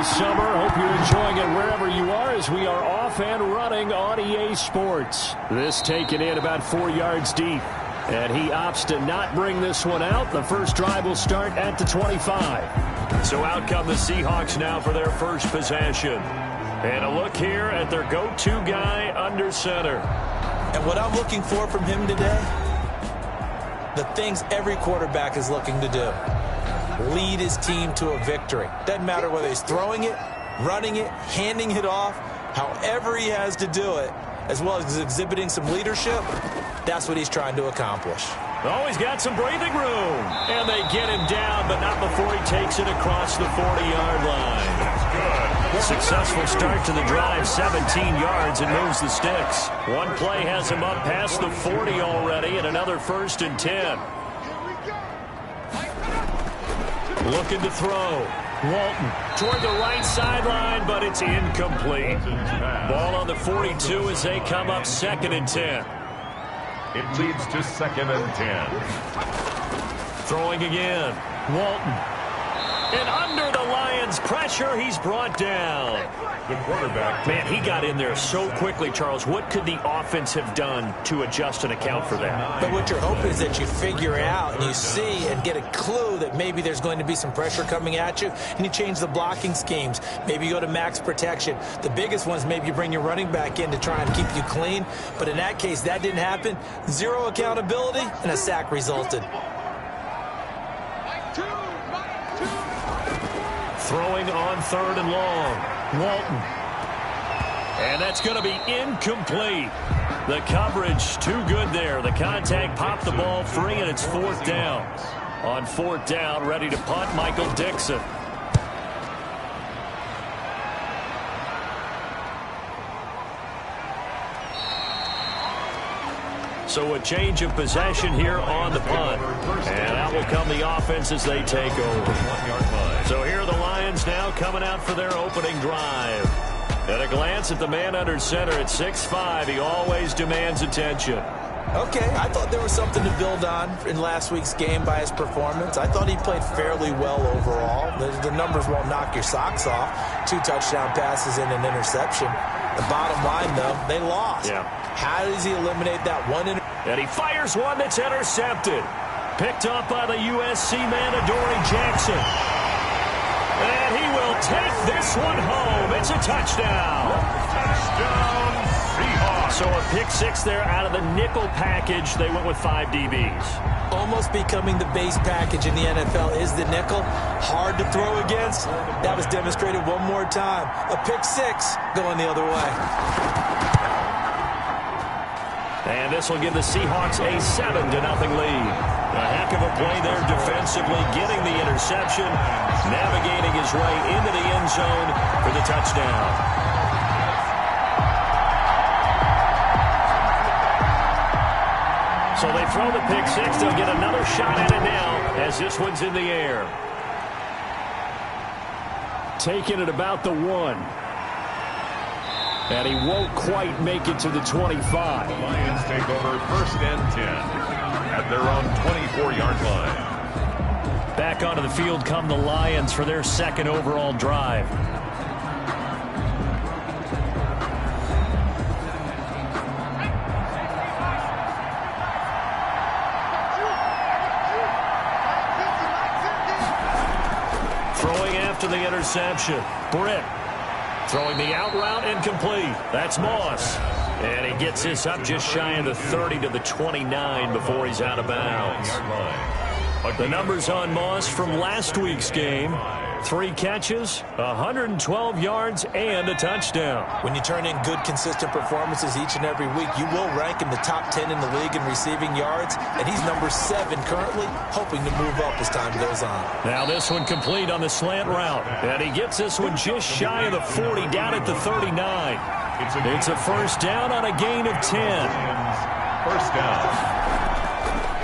Happy summer. Hope you're enjoying it wherever you are as we are off and running on EA Sports. This taken in about 4 yards deep. And he opts to not bring this one out. The first drive will start at the 25. So out come the Seahawks now for their first possession. And a look here at their go-to guy under center. And what I'm looking for from him today, the things every quarterback is looking to do. Lead his team to a victory. Doesn't matter whether he's throwing it, running it, handing it off, however he has to do it, as well as exhibiting some leadership, that's what he's trying to accomplish. Oh, he's got some breathing room. And they get him down, but not before he takes it across the 40-yard line. That's good. Successful start to the drive, 17 yards, and moves the sticks. One play has him up past the 40 already, and another 1st and 10. Looking to throw. Walton toward the right sideline, but it's incomplete. Ball on the 42 as they come up 2nd and 10. It leads to 2nd and 10. Throwing again. Walton. And under the Lions' pressure, he's brought down. The quarterback. Man, he got in there so quickly, Charles. What could the offense have done to adjust and account for that? But what you're hoping is that you figure out and you see and get a clue that maybe there's going to be some pressure coming at you, and you change the blocking schemes. Maybe you go to max protection. The biggest one is maybe you bring your running back in to try and keep you clean. But in that case, that didn't happen. Zero accountability, and a sack resulted. Throwing on 3rd and long. Walton. And that's going to be incomplete. The coverage too good there. The contact popped the ball free, and it's 4th down. On 4th down, ready to punt, Michael Dixon. So a change of possession here on the punt. And out will come the offense as they take over. So here are the Lions now coming out for their opening drive. At a glance at the man under center at 6'5", he always demands attention. Okay, I thought there was something to build on in last week's game by his performance. I thought he played fairly well overall. The numbers won't knock your socks off. 2 touchdown passes and an interception. The bottom line, though, they lost. Yeah. How does he eliminate that one interception? And he fires one that's intercepted. Picked off by the USC man, Adoree Jackson. And he will take this one home. It's a touchdown. Touchdown, Seahawks. So a pick 6 there out of the nickel package. They went with 5 DBs. Almost becoming the base package in the NFL is the nickel. Hard to throw against. That was demonstrated one more time. A pick 6 going the other way. And this will give the Seahawks a 7-0 lead. A heck of a play there defensively, getting the interception, navigating his way into the end zone for the touchdown. So they throw the pick 6. They'll get another shot at it now as this one's in the air. Taking it about the 1. And he won't quite make it to the 25. The Lions take over 1st and 10 at their own 24-yard line. Back onto the field come the Lions for their 2nd overall drive. Throwing after the interception. Britt. Throwing the out route incomplete. That's Moss. And he gets this up just shy of the 30 to the 29 before he's out of bounds. The numbers on Moss from last week's game. 3 catches, 112 yards, and a touchdown. When you turn in good, consistent performances each and every week, you will rank in the top 10 in the league in receiving yards, and he's number 7 currently, hoping to move up as time goes on. Now this one complete on the slant route, and he gets this one just shy of the 40, down at the 39. It's a 1st down on a gain of 10. 1st down.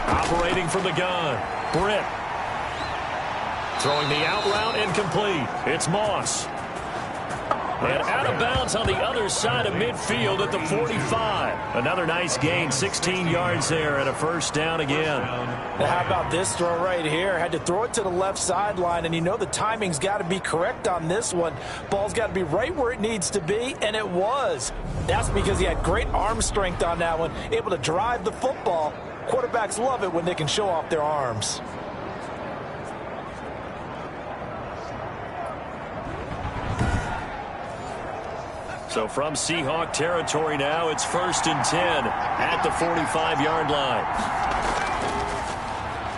Operating from the gun, Britt. Throwing the out route incomplete. It's Moss. And out of bounds on the other side of midfield at the 45. Another nice gain, 16 yards there and a first down again. Now how about this throw right here? Had to throw it to the left sideline, and you know the timing's got to be correct on this one. Ball's got to be right where it needs to be, and it was. That's because he had great arm strength on that one, able to drive the football. Quarterbacks love it when they can show off their arms. So from Seahawk territory now, it's 1st and 10 at the 45-yard line.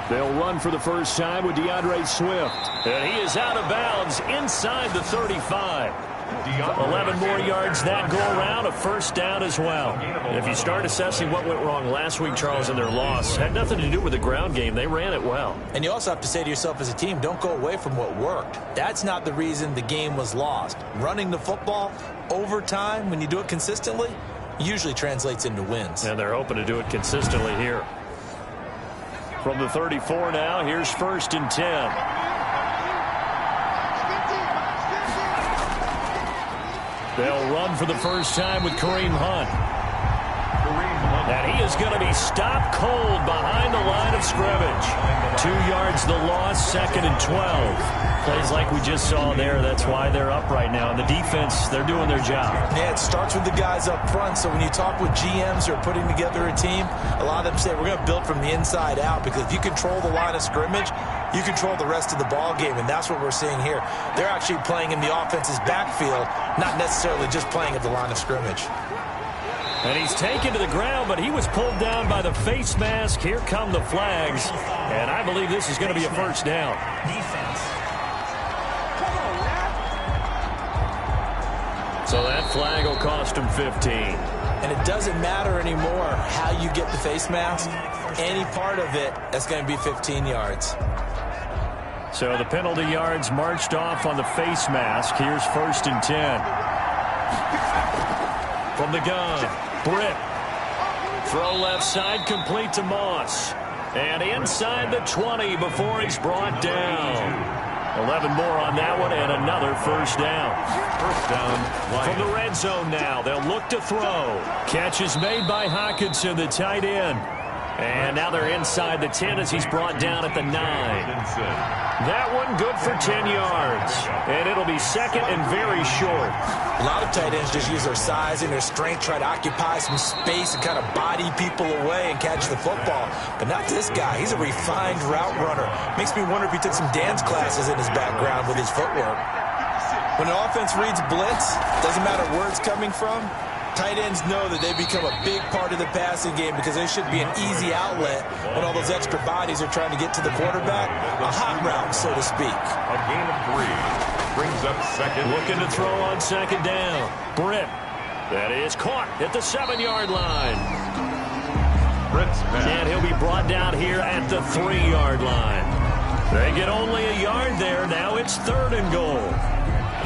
They'll run for the first time with DeAndre Swift. And he is out of bounds inside the 35. 11 more yards that go around, a first down as well. And if you start assessing what went wrong last week, Charles, in their loss, had nothing to do with the ground game. They ran it well. And you also have to say to yourself as a team, don't go away from what worked. That's not the reason the game was lost. Running the football over time, when you do it consistently, usually translates into wins. And they're hoping to do it consistently here. From the 34 now, here's 1st and 10. They'll run for the first time with Kareem Hunt. And he is going to be stopped cold behind the line of scrimmage. 2 yards the loss, 2nd and 12. Plays like we just saw there. That's why they're up right now. And the defense, they're doing their job. Yeah, it starts with the guys up front. So when you talk with GMs who are putting together a team, a lot of them say we're going to build from the inside out, because if you control the line of scrimmage, you control the rest of the ball game, and that's what we're seeing here. They're actually playing in the offense's backfield, not necessarily just playing at the line of scrimmage. And he's taken to the ground, but he was pulled down by the face mask. Here come the flags, and I believe this is going to be a first down. So that flag will cost him 15. And it doesn't matter anymore how you get the face mask. Any part of it, that's going to be 15 yards. So the penalty yards marched off on the face mask. Here's 1st and 10. From the gun, Britt. Throw left side, complete to Moss. And inside the 20 before he's brought down. 11 more on that one, and another first down. First down. From the red zone now, they'll look to throw. Catch is made by Hockenson, the tight end. And now they're inside the 10 as he's brought down at the 9. That one good for 10 yards. And it'll be 2nd and very short. A lot of tight ends just use their size and their strength, try to occupy some space and kind of body people away and catch the football. But not this guy. He's a refined route runner. Makes me wonder if he took some dance classes in his background with his footwork. When an offense reads blitz, doesn't matter where it's coming from, tight ends know that they become a big part of the passing game, because they should be an easy outlet when all those extra bodies are trying to get to the quarterback. A hot route, so to speak. A gain of 3. Brings up 2nd. Looking to throw on 2nd down. Britt. That is caught at the 7-yard line. Britt's pass. And he'll be brought down here at the 3-yard line. They get only a yard there. Now it's 3rd and goal.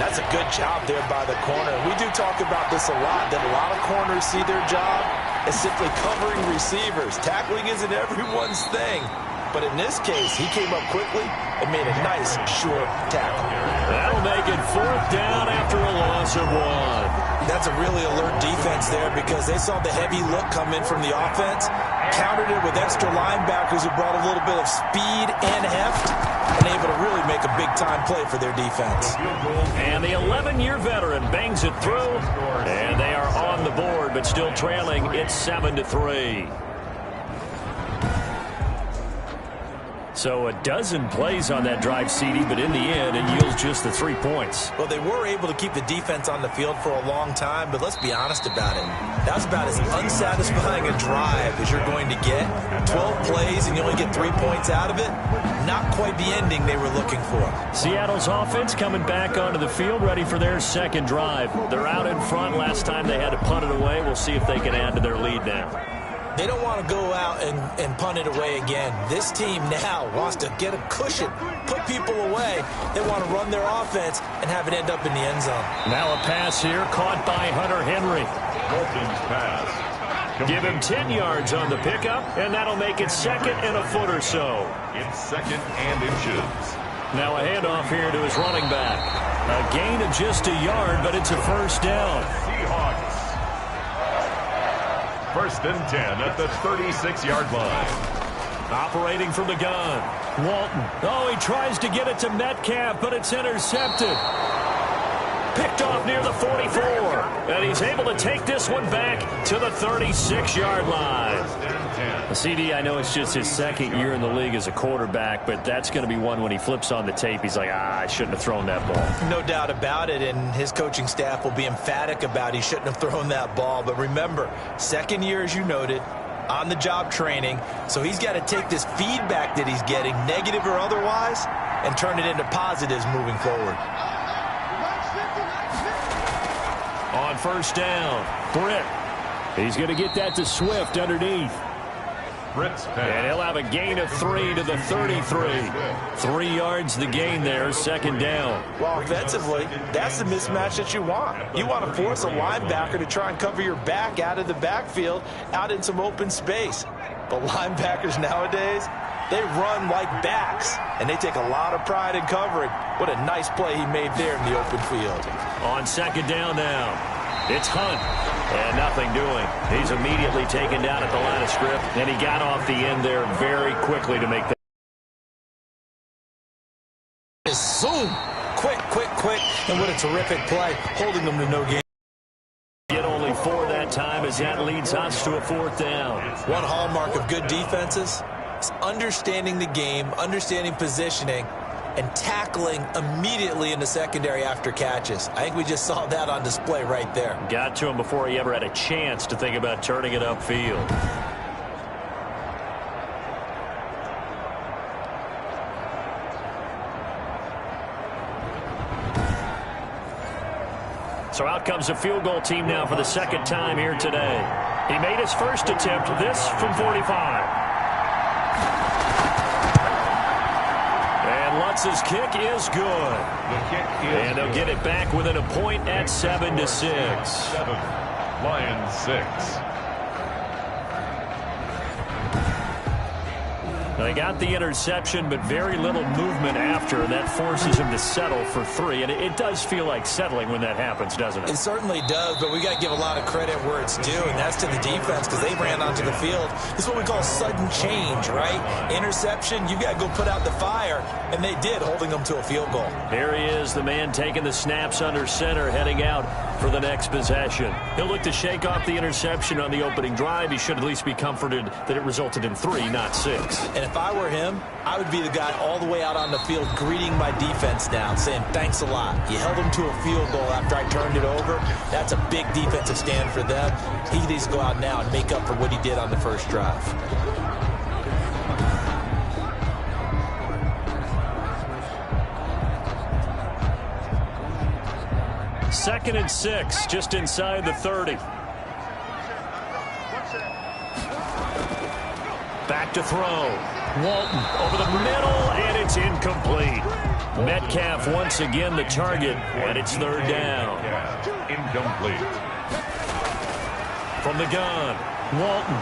That's a good job there by the corner. We do talk about this a lot, that a lot of corners see their job as simply covering receivers. Tackling isn't everyone's thing. But in this case, he came up quickly and made a nice, short tackle. That'll make it 4th down after a loss of 1. That's a really alert defense there, because they saw the heavy look come in from the offense, countered it with extra linebackers who brought a little bit of speed and heft, and able to really make a big-time play for their defense. And the 11-year veteran bangs it through, and they are on the board, but still trailing. It's 7-3. So a dozen plays on that drive, CD, but in the end, it yields just the 3 points. Well, they were able to keep the defense on the field for a long time, but let's be honest about it. That was about as unsatisfying a drive as you're going to get. 12 plays and you only get 3 points out of it. Not quite the ending they were looking for. Seattle's offense coming back onto the field, ready for their 2nd drive. They're out in front. Last time they had to punt it away. We'll see if they can add to their lead now. They don't want to go out and punt it away again. This team now wants to get a cushion, put people away. They want to run their offense and have it end up in the end zone. Now a pass here caught by Hunter Henry. Bolton's pass. Give him 10 yards on the pickup, and that'll make it 2nd and a foot or so. It's 2nd and inches. Now a handoff here to his running back. A gain of just a yard, but it's a first down. Seahawks. First and 10 at the 36-yard line. Operating from the gun. Walton. Oh, he tries to get it to Metcalf, but it's intercepted. Picked off near the 44. And he's able to take this one back to the 36-yard line. CD, I know it's just his second year in the league as a quarterback, but that's going to be one when he flips on the tape. He's like, I shouldn't have thrown that ball. No doubt about it, and his coaching staff will be emphatic about he shouldn't have thrown that ball. But remember, second year, as you noted, on-the-job training, so he's got to take this feedback that he's getting, negative or otherwise, and turn it into positives moving forward. On first down, Britt. He's going to get that to Swift underneath. And he'll have a gain of 3 to the 33. 3 yards the gain there, second down. Well, offensively, that's the mismatch that you want. You want to force a linebacker to try and cover your back out of the backfield, out in some open space. But linebackers nowadays, they run like backs, and they take a lot of pride in covering. What a nice play he made there in the open field. On second down now. It's Hunt, and nothing doing. He's immediately taken down at the line of scrimmage, and he got off the end there very quickly to make that. Zoom! Quick, and what a terrific play, holding them to no gain. Get only 4 that time as that leads us to a fourth down. One hallmark of good defenses is understanding the game, understanding positioning, and tackling immediately in the secondary after catches. I think we just saw that on display right there. Got to him before he ever had a chance to think about turning it upfield. So out comes a field goal team now for the second time here today. He made his first attempt, this from 45. Lutz's kick is good. And they'll get it back within a point at 7-6. 7. Lions 6. They got the interception, but very little movement after, and that forces him to settle for 3. And it does feel like settling when that happens, doesn't it? It certainly does, but we got to give a lot of credit where it's due, and that's to the defense because they ran onto the field. This is what we call sudden change, right? Interception, you got to go put out the fire, and they did, holding them to a field goal. Here he is, the man taking the snaps under center, heading out for the next possession. He'll look to shake off the interception on the opening drive. He should at least be comforted that it resulted in 3, not 6. And if I were him, I would be the guy all the way out on the field greeting my defense now, saying thanks a lot. You held them to a field goal after I turned it over. That's a big defensive stand for them. He needs to go out now and make up for what he did on the first drive. Second and 6, just inside the 30. Back to throw. Walton over the middle, and it's incomplete. Metcalf once again the target, and it's third down. Incomplete. From the gun, Walton.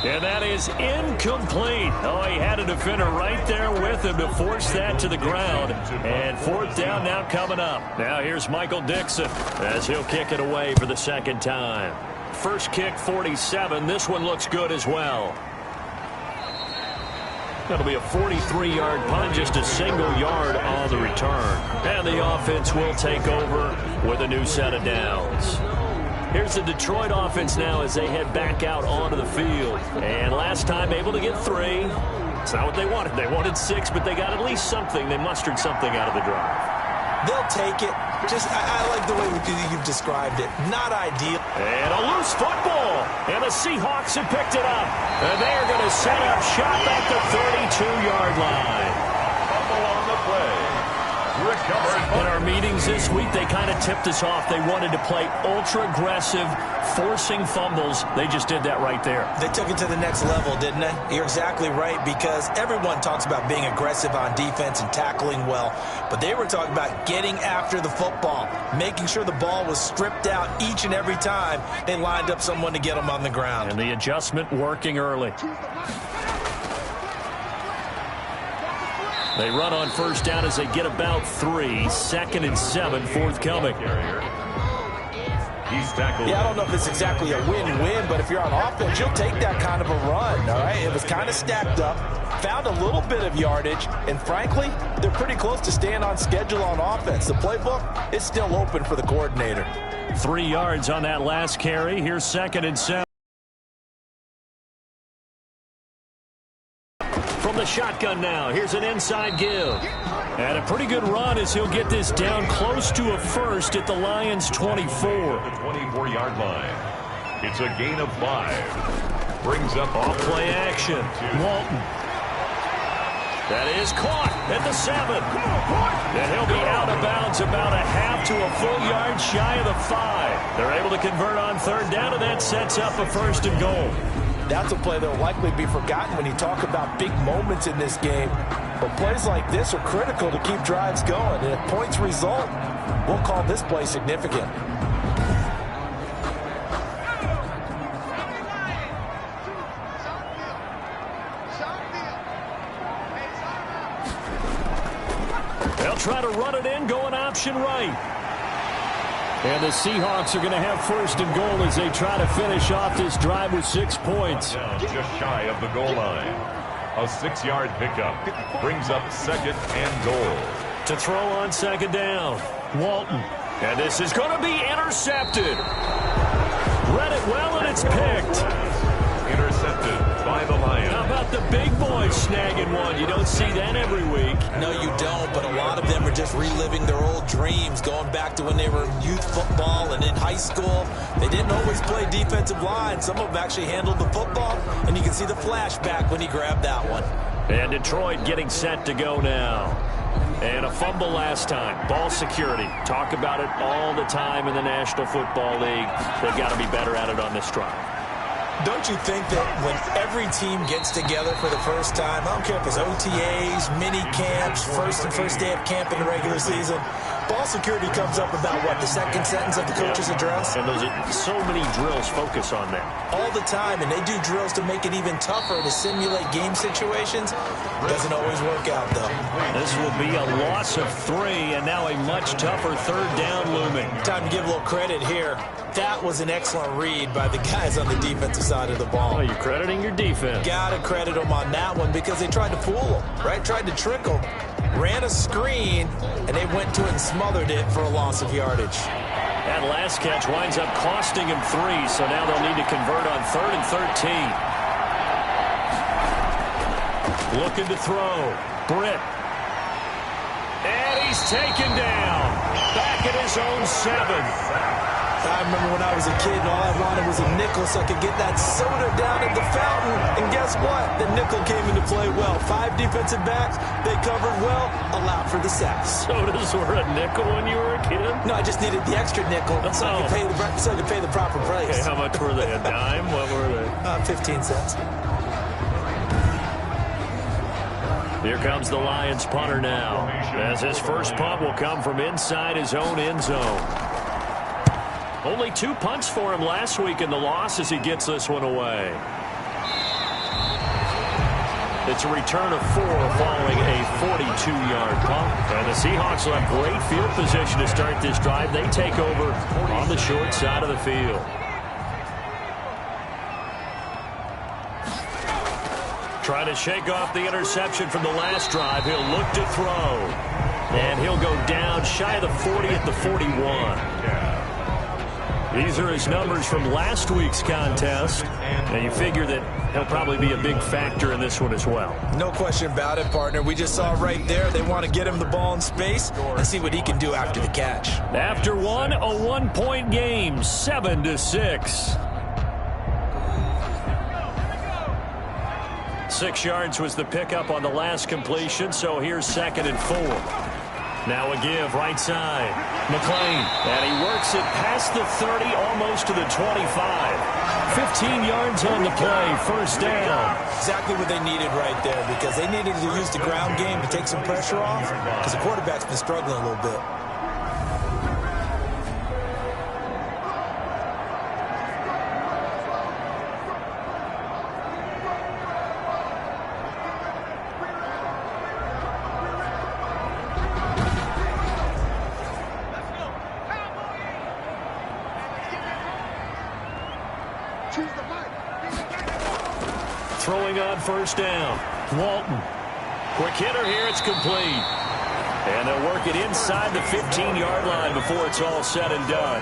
And that is incomplete. Oh, he had a defender right there with him to force that to the ground. And fourth down now coming up. Now here's Michael Dixon as he'll kick it away for the second time. First kick, 47. This one looks good as well. That'll be a 43-yard punt, just a single yard on the return. And the offense will take over with a new set of downs. Here's the Detroit offense now as they head back out onto the field. And last time able to get 3. It's not what they wanted. They wanted 6, but they got at least something. They mustered something out of the drive. They'll take it. I like the way you've described it. Not ideal. And a loose football. And the Seahawks have picked it up. And they're going to set up shop at the 32-yard line. Fumble on the play. Recovered. In our meetings this week, they kind of tipped us off. They wanted to play ultra-aggressive, forcing fumbles. They just did that right there. They took it to the next level, didn't they? You're exactly right, because everyone talks about being aggressive on defense and tackling well, but they were talking about getting after the football, making sure the ball was stripped out each and every time they lined up someone to get them on the ground. And the adjustment working early. They run on first down as they get about 3. 2nd and 7, forthcoming. He's tackled. Yeah, I don't know if it's exactly a win-win, but if you're on offense, you'll take that kind of a run, all right? It was kind of stacked up, found a little bit of yardage, and frankly, they're pretty close to staying on schedule on offense. The playbook is still open for the coordinator. 3 yards on that last carry. Here's 2nd and 7. From the shotgun now, here's an inside give. And a pretty good run as he'll get this down close to a first at the Lions' 24. The 24-yard line. It's a gain of 5. Brings up off play action. Walton. That is caught at the 7. And he'll be out of bounds about a half to a full yard shy of the 5. They're able to convert on third down, and that sets up a 1st and goal. That's a play that will likely be forgotten when you talk about big moments in this game. But plays like this are critical to keep drives going. And if points result, we'll call this play significant. They'll try to run it in, going option right. And the Seahawks are going to have 1st and goal as they try to finish off this drive with 6 points. Just shy of the goal line. A 6-yard pickup brings up 2nd and goal. To throw on 2nd down, Walton. And this is going to be intercepted. Read it well, and it's picked. Intercepted by the Lions. How about the big boys snagging one? You don't see that every week. No, you don't, but a lot of them are just reliving their old dreams, going back to when they were in youth football and in high school. They didn't always play defensive line. Some of them actually handled the football, and you can see the flashback when he grabbed that one. And Detroit getting set to go now. And a fumble last time. Ball security. Talk about it all the time in the National Football League. They've got to be better at it on this drive. Don't you think that when every team gets together for the first time, I don't care if it's OTAs, mini camps, first day of camp in the regular season, ball security comes up about, what, the 2nd sentence of the coach's address? And those are so many drills focus on that. All the time, and they do drills to make it even tougher to simulate game situations. Doesn't always work out, though. This will be a loss of 3, and now a much tougher 3rd down looming. Time to give a little credit here. That was an excellent read by the guys on the defensive side of the ball. Oh, you're crediting your defense. Gotta credit them on that one because they tried to fool them, right? Tried to trick them. Ran a screen, and they went to it and smothered it for a loss of yardage. That last catch winds up costing him 3, so now they'll need to convert on 3rd and 13. Looking to throw. Britt. And he's taken down. Back at his own 7. I remember when I was a kid and all I wanted was a nickel so I could get that soda down at the fountain. And guess what? The nickel came into play well. 5 defensive backs, they covered well, allowed for the sacks. Sodas were a nickel when you were a kid? No, I just needed the extra nickel so I could pay the proper price. Okay, how much were they? A dime? What were they? 15 cents. Here comes the Lions punter now, as his first punt will come from inside his own end zone. Only 2 punts for him last week in the loss as he gets this one away. It's a return of 4 following a 42-yard punt. And the Seahawks will have great field position to start this drive. They take over on the short side of the field. Trying to shake off the interception from the last drive. He'll look to throw. And he'll go down shy of the 40 at the 41. These are his numbers from last week's contest. And you figure that he'll probably be a big factor in this one as well. No question about it, partner. We just saw right there they want to get him the ball in space and see what he can do after the catch. After one, a 1-point game, 7-6. 6 yards was the pickup on the last completion, so here's 2nd and 4. Now a give, right side. McLean, and he works it past the 30, almost to the 25. 15 yards on the play, first down. Exactly what they needed right there, because they needed to use the ground game to take some pressure off, because the quarterback's been struggling a little bit. Throwing on first down. Walton. Quick hitter here. It's complete. And they'll work it inside the 15-yard line before it's all said and done.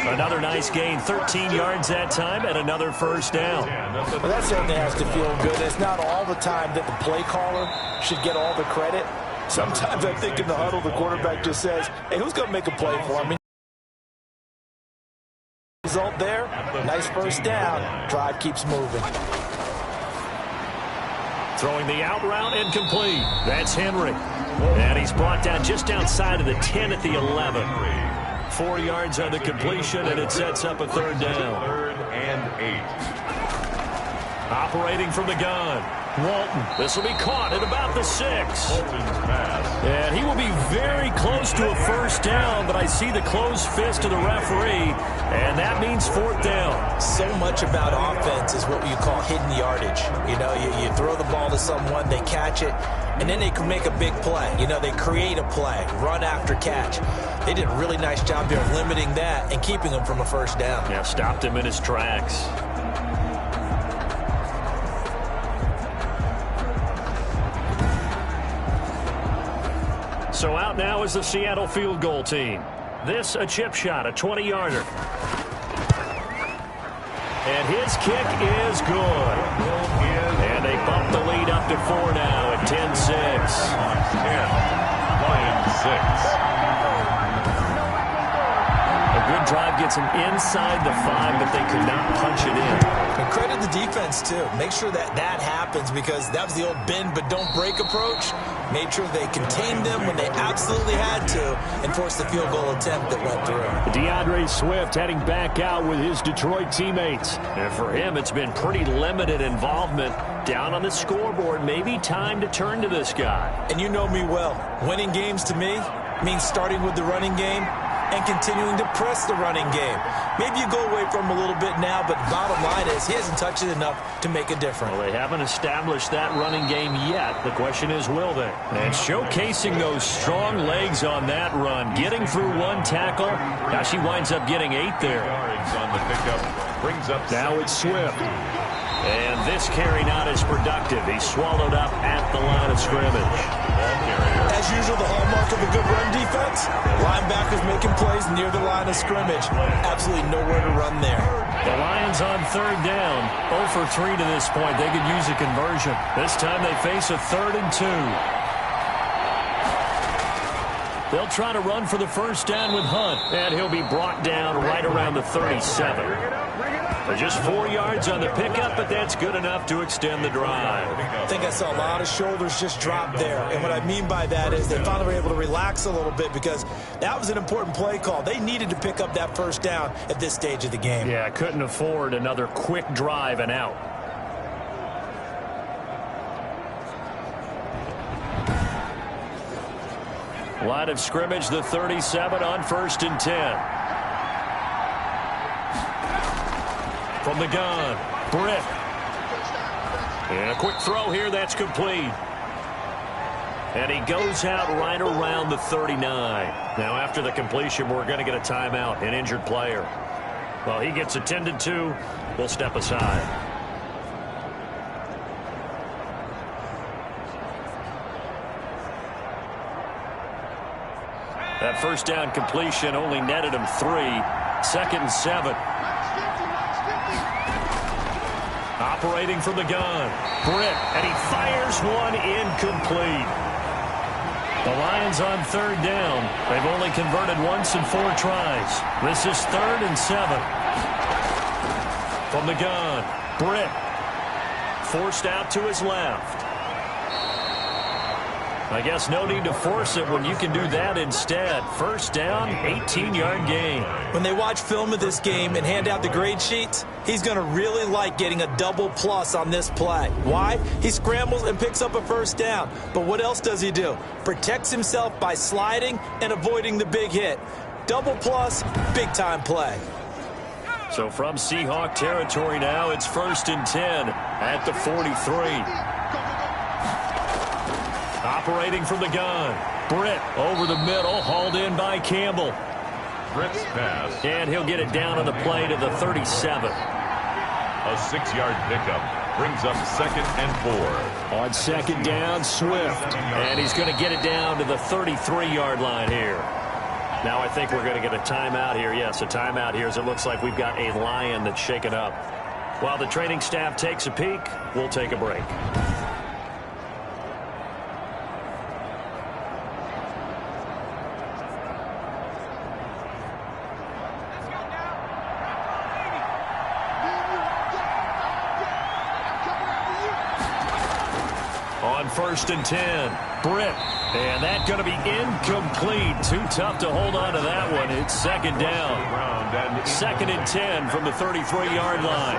Another nice gain, 13 yards that time, and another first down. Well, that certainly has to feel good. It's not all the time that the play caller should get all the credit. Sometimes I think in the huddle, the quarterback just says, hey, who's going to make a play for me? Result there, nice first down. Drive keeps moving. Throwing the out route, incomplete. That's Henry. And he's brought down just outside of the 10 at the 11. 4 yards on the completion, and it sets up a third down. 3rd and 8. Operating from the gun. Walton. This will be caught at about the 6. Walton's pass. And he will be very close to a first down, but I see the closed fist of the referee, and that means 4th down. So much about offense is what you call hidden yardage. You know, you throw the ball to someone, they catch it, and then they can make a big play. You know, they create a play, run after catch. They did a really nice job here of limiting that and keeping him from a first down. Yeah, stopped him in his tracks. So out now is the Seattle field goal team. This a chip shot, a 20-yarder. And his kick is good. And they bump the lead up to 4 now at 10-6. 10, 9-6. A good drive gets them inside the 5, but they could not punch it in. And credit the defense, too. Make sure that happens, because that was the old bend but don't break approach. Made sure they contained them when they absolutely had to and forced the field goal attempt that went through. DeAndre Swift heading back out with his Detroit teammates. And for him, it's been pretty limited involvement. Down on the scoreboard, maybe time to turn to this guy. And you know me well. Winning games to me means starting with the running game and continuing to press the running game. Maybe you go away from him a little bit now, but bottom line is he hasn't touched it enough to make a difference. Well, they haven't established that running game yet. The question is, will they? And showcasing those strong legs on that run, getting through one tackle. Now she winds up getting 8 there. Yards on the pickup brings up. Now it's Swift. And this carry not as productive. He's swallowed up at the line of scrimmage. As usual, the hallmark of a good run defense, linebackers making plays near the line of scrimmage. Absolutely nowhere to run there. The Lions on 3rd down. 0 for 3 to this point. They could use a conversion. This time they face a 3rd and 2. They'll try to run for the first down with Hunt, and he'll be brought down right around the 37. Just 4 yards on the pickup, but that's good enough to extend the drive. I think I saw a lot of shoulders just drop there. And what I mean by that is they finally were able to relax a little bit, because that was an important play call. They needed to pick up that first down at this stage of the game. Yeah, couldn't afford another quick drive and out. Line of scrimmage, the 37 on 1st and 10. From the gun, Britt. And a quick throw here, that's complete. And he goes out right around the 39. Now, after the completion, we're going to get a timeout, an injured player. Well, he gets attended to. We'll step aside. That first down completion only netted him 3. 2nd and 7. Operating from the gun, Britt, and he fires one incomplete. The Lions on 3rd down. They've only converted once in 4 tries. This is 3rd and 7. From the gun, Britt, forced out to his left. I guess no need to force it when you can do that instead. First down, 18-yard gain. When they watch film of this game and hand out the grade sheets, he's going to really like getting a double plus on this play. Why? He scrambles and picks up a first down. But what else does he do? Protects himself by sliding and avoiding the big hit. Double plus, big-time play. So from Seahawk territory now, it's 1st and 10 at the 43. Operating from the gun, Britt over the middle, hauled in by Campbell. Britt's pass. And he'll get it down on the play to the 37. A 6-yard pickup brings up 2nd and 4. On 2nd down, Swift. And he's going to get it down to the 33-yard line here. Now I think we're going to get a timeout here. Yes, a timeout here as it looks like we've got a Lion that's shaken up. While the training staff takes a peek, we'll take a break. On 1st and 10, Britt. And that's going to be incomplete. Too tough to hold on to that one. It's 2nd down. 2nd and 10 from the 33-yard line.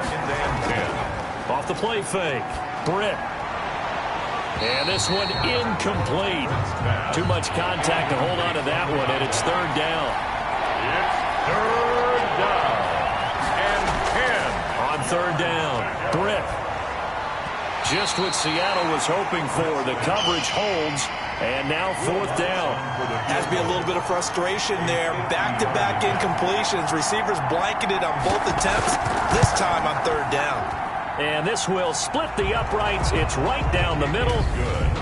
Off the play fake. Britt. And this one incomplete. Too much contact to hold on to that one, and it's 3rd down. It's 3rd down. And 10. On 3rd down, Britt. Just what Seattle was hoping for. The coverage holds, and now 4th down. Has to be a little bit of frustration there. Back-to-back incompletions. Receivers blanketed on both attempts, this time on 3rd down. And this will split the uprights. It's right down the middle.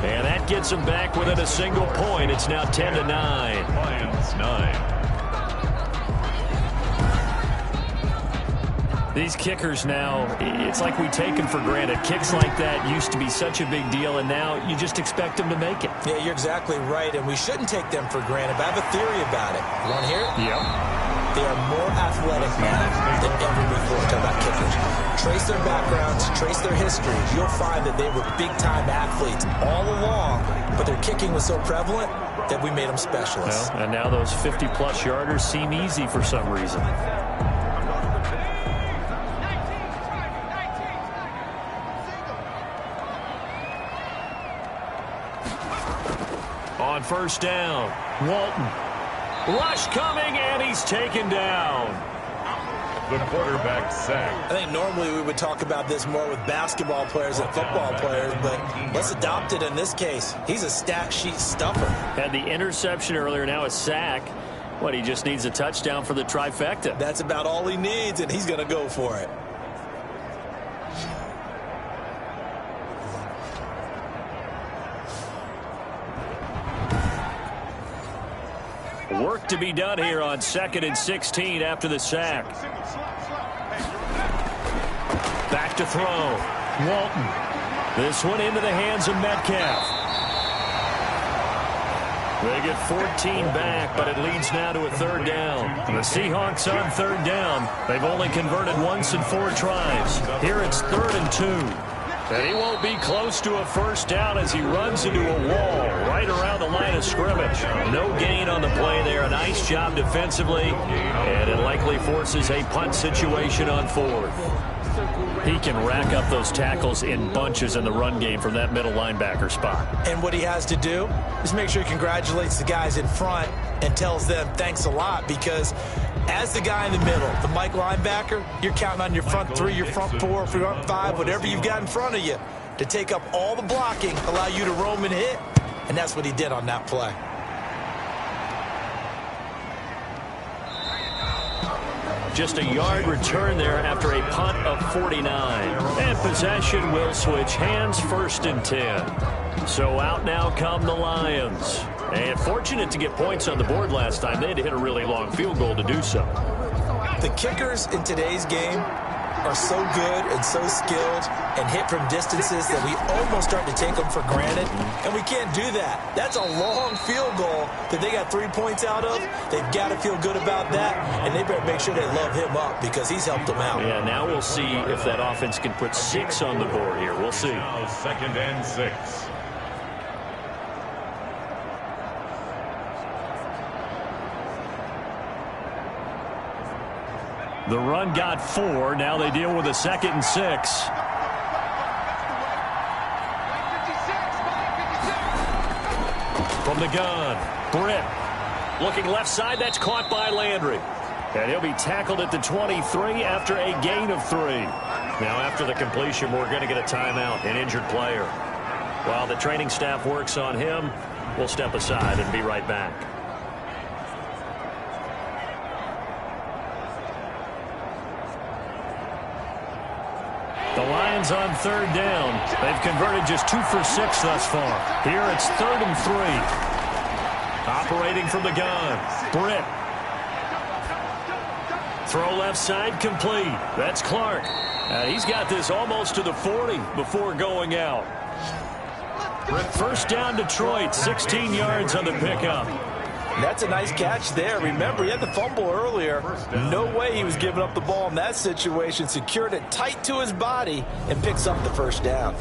And that gets them back within a single point. It's now 10-9. Lions 9. These kickers now, it's like we take them for granted. Kicks like that used to be such a big deal, and now you just expect them to make it. Yeah, you're exactly right, and we shouldn't take them for granted. But I have a theory about it. You want to hear it? Yep. They are more athletic now than ever before. Talk about kickers. Trace their backgrounds, trace their history. You'll find that they were big-time athletes all along, but their kicking was so prevalent that we made them specialists. Well, and now those 50-plus yarders seem easy for some reason. On 1st down, Walton. Rush coming, and he's taken down. The quarterback sacked. I think normally we would talk about this more with basketball players and football players, but let's adopt it in this case. He's a stat sheet stuffer. Had the interception earlier, now a sack. What, he just needs a touchdown for the trifecta. That's about all he needs, and he's going to go for it. Work to be done here on 2nd and 16 after the sack. Back to throw. Walton. This one into the hands of Metcalf. They get 14 back, but it leads now to a 3rd down. The Seahawks on 3rd down. They've only converted once in 4 tries. Here it's 3rd and 2. And he won't be close to a 1st down as he runs into a wall right around the line of scrimmage. No gain on the play there. A nice job defensively, and it likely forces a punt situation on 4th. He can rack up those tackles in bunches in the run game from that middle linebacker spot. And what he has to do is make sure he congratulates the guys in front and tells them thanks a lot, because as the guy in the middle, the Mike linebacker, you're counting on your front 3, your front 4, front 5, whatever you've got in front of you to take up all the blocking, allow you to roam and hit. And that's what he did on that play. Just a yard return there after a punt of 49. And possession will switch hands, 1st and 10. So out now come the Lions. And fortunate to get points on the board last time. They had to hit a really long field goal to do so. The kickers in today's game are so good and so skilled and hit from distances that we almost start to take them for granted. And we can't do that. That's a long field goal that they got 3 points out of. They've got to feel good about that, and they better make sure they love him up because he's helped them out. Yeah, now we'll see if that offense can put 6 on the board here. We'll see. Now 2nd and 6. The run got 4. Now they deal with a 2nd and 6. From the gun, Britt. Looking left side, that's caught by Landry. And he'll be tackled at the 23 after a gain of 3. Now after the completion, we're going to get a timeout, an injured player. While the training staff works on him, we'll step aside and be right back. The Lions on third down. They've converted just 2 for 6 thus far. Here it's 3rd and 3. Operating from the gun. Britt. Throw left side complete. That's Clark. He's got this almost to the 40 before going out. First down Detroit, 16 yards on the pickup. That's a nice catch there. Remember, he had the fumble earlier. No way he was giving up the ball in that situation. Secured it tight to his body and picks up the first down.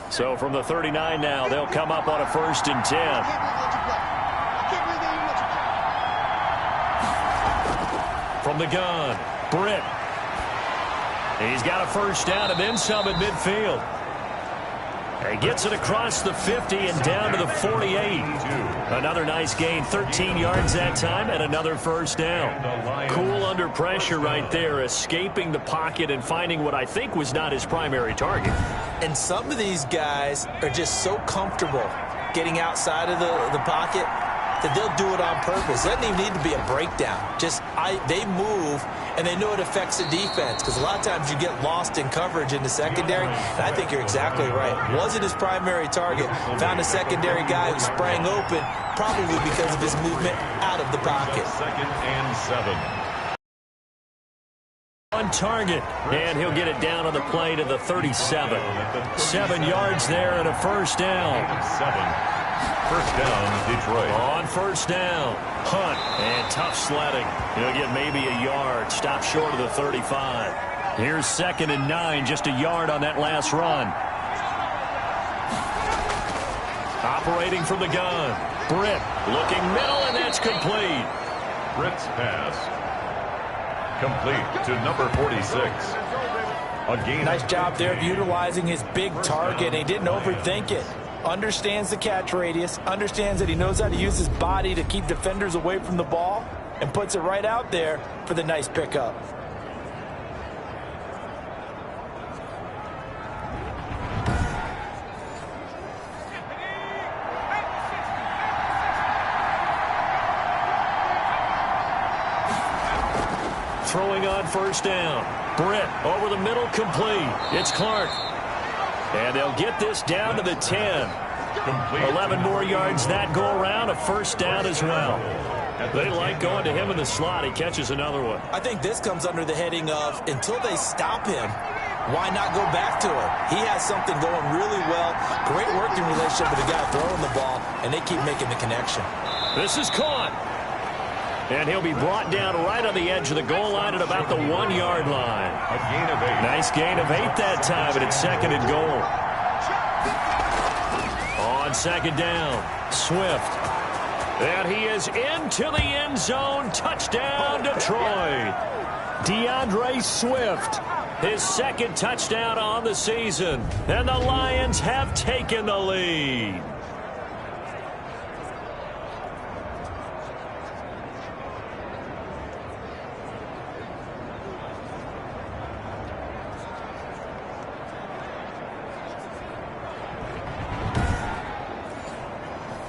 So from the 39 now, they'll come up on a 1st and 10. From the gun, Britt. He's got a first down and then some at midfield. He gets it across the 50 and down to the 48. Another nice gain, 13 yards that time, and another first down. Cool under pressure right there, escaping the pocket and finding what I think was not his primary target. And some of these guys are just so comfortable getting outside of the pocket that they'll do it on purpose. It doesn't even need to be a breakdown. They move, and they know it affects the defense, because a lot of times you get lost in coverage in the secondary, and I think you're exactly right. Wasn't his primary target. Found a secondary guy who sprang open, probably because of his movement out of the pocket. 2nd and 7. On target, and he'll get it down on the play to the 37. 7 yards there and a first down. 7. First down, Detroit. On first down, Hunt, and tough sledding. He'll get maybe a yard, stop short of the 35. Here's 2nd and 9, just a yard on that last run. Operating from the gun, Britt looking middle, and that's complete. Britt's pass. Complete to number 46. A gain. Nice job there of utilizing his big target. He didn't overthink it. Understands the catch radius, understands that he knows how to use his body to keep defenders away from the ball, and puts it right out there for the nice pickup. Throwing on first down. Britt over the middle, complete. It's Clark. And they'll get this down to the 10. 11 more yards that go around, a first down as well. They like going to him in the slot. He catches another one. I think this comes under the heading of, until they stop him, why not go back to him? He has something going really well. Great working relationship with the guy throwing the ball, and they keep making the connection. This is caught. And he'll be brought down right on the edge of the goal line at about the 1-yard line. A gain of 8. Nice gain of 8 that time, and it's 2nd and goal. On 2nd down, Swift. And he is into the end zone. Touchdown, Detroit. DeAndre Swift, his 2nd touchdown on the season. And the Lions have taken the lead.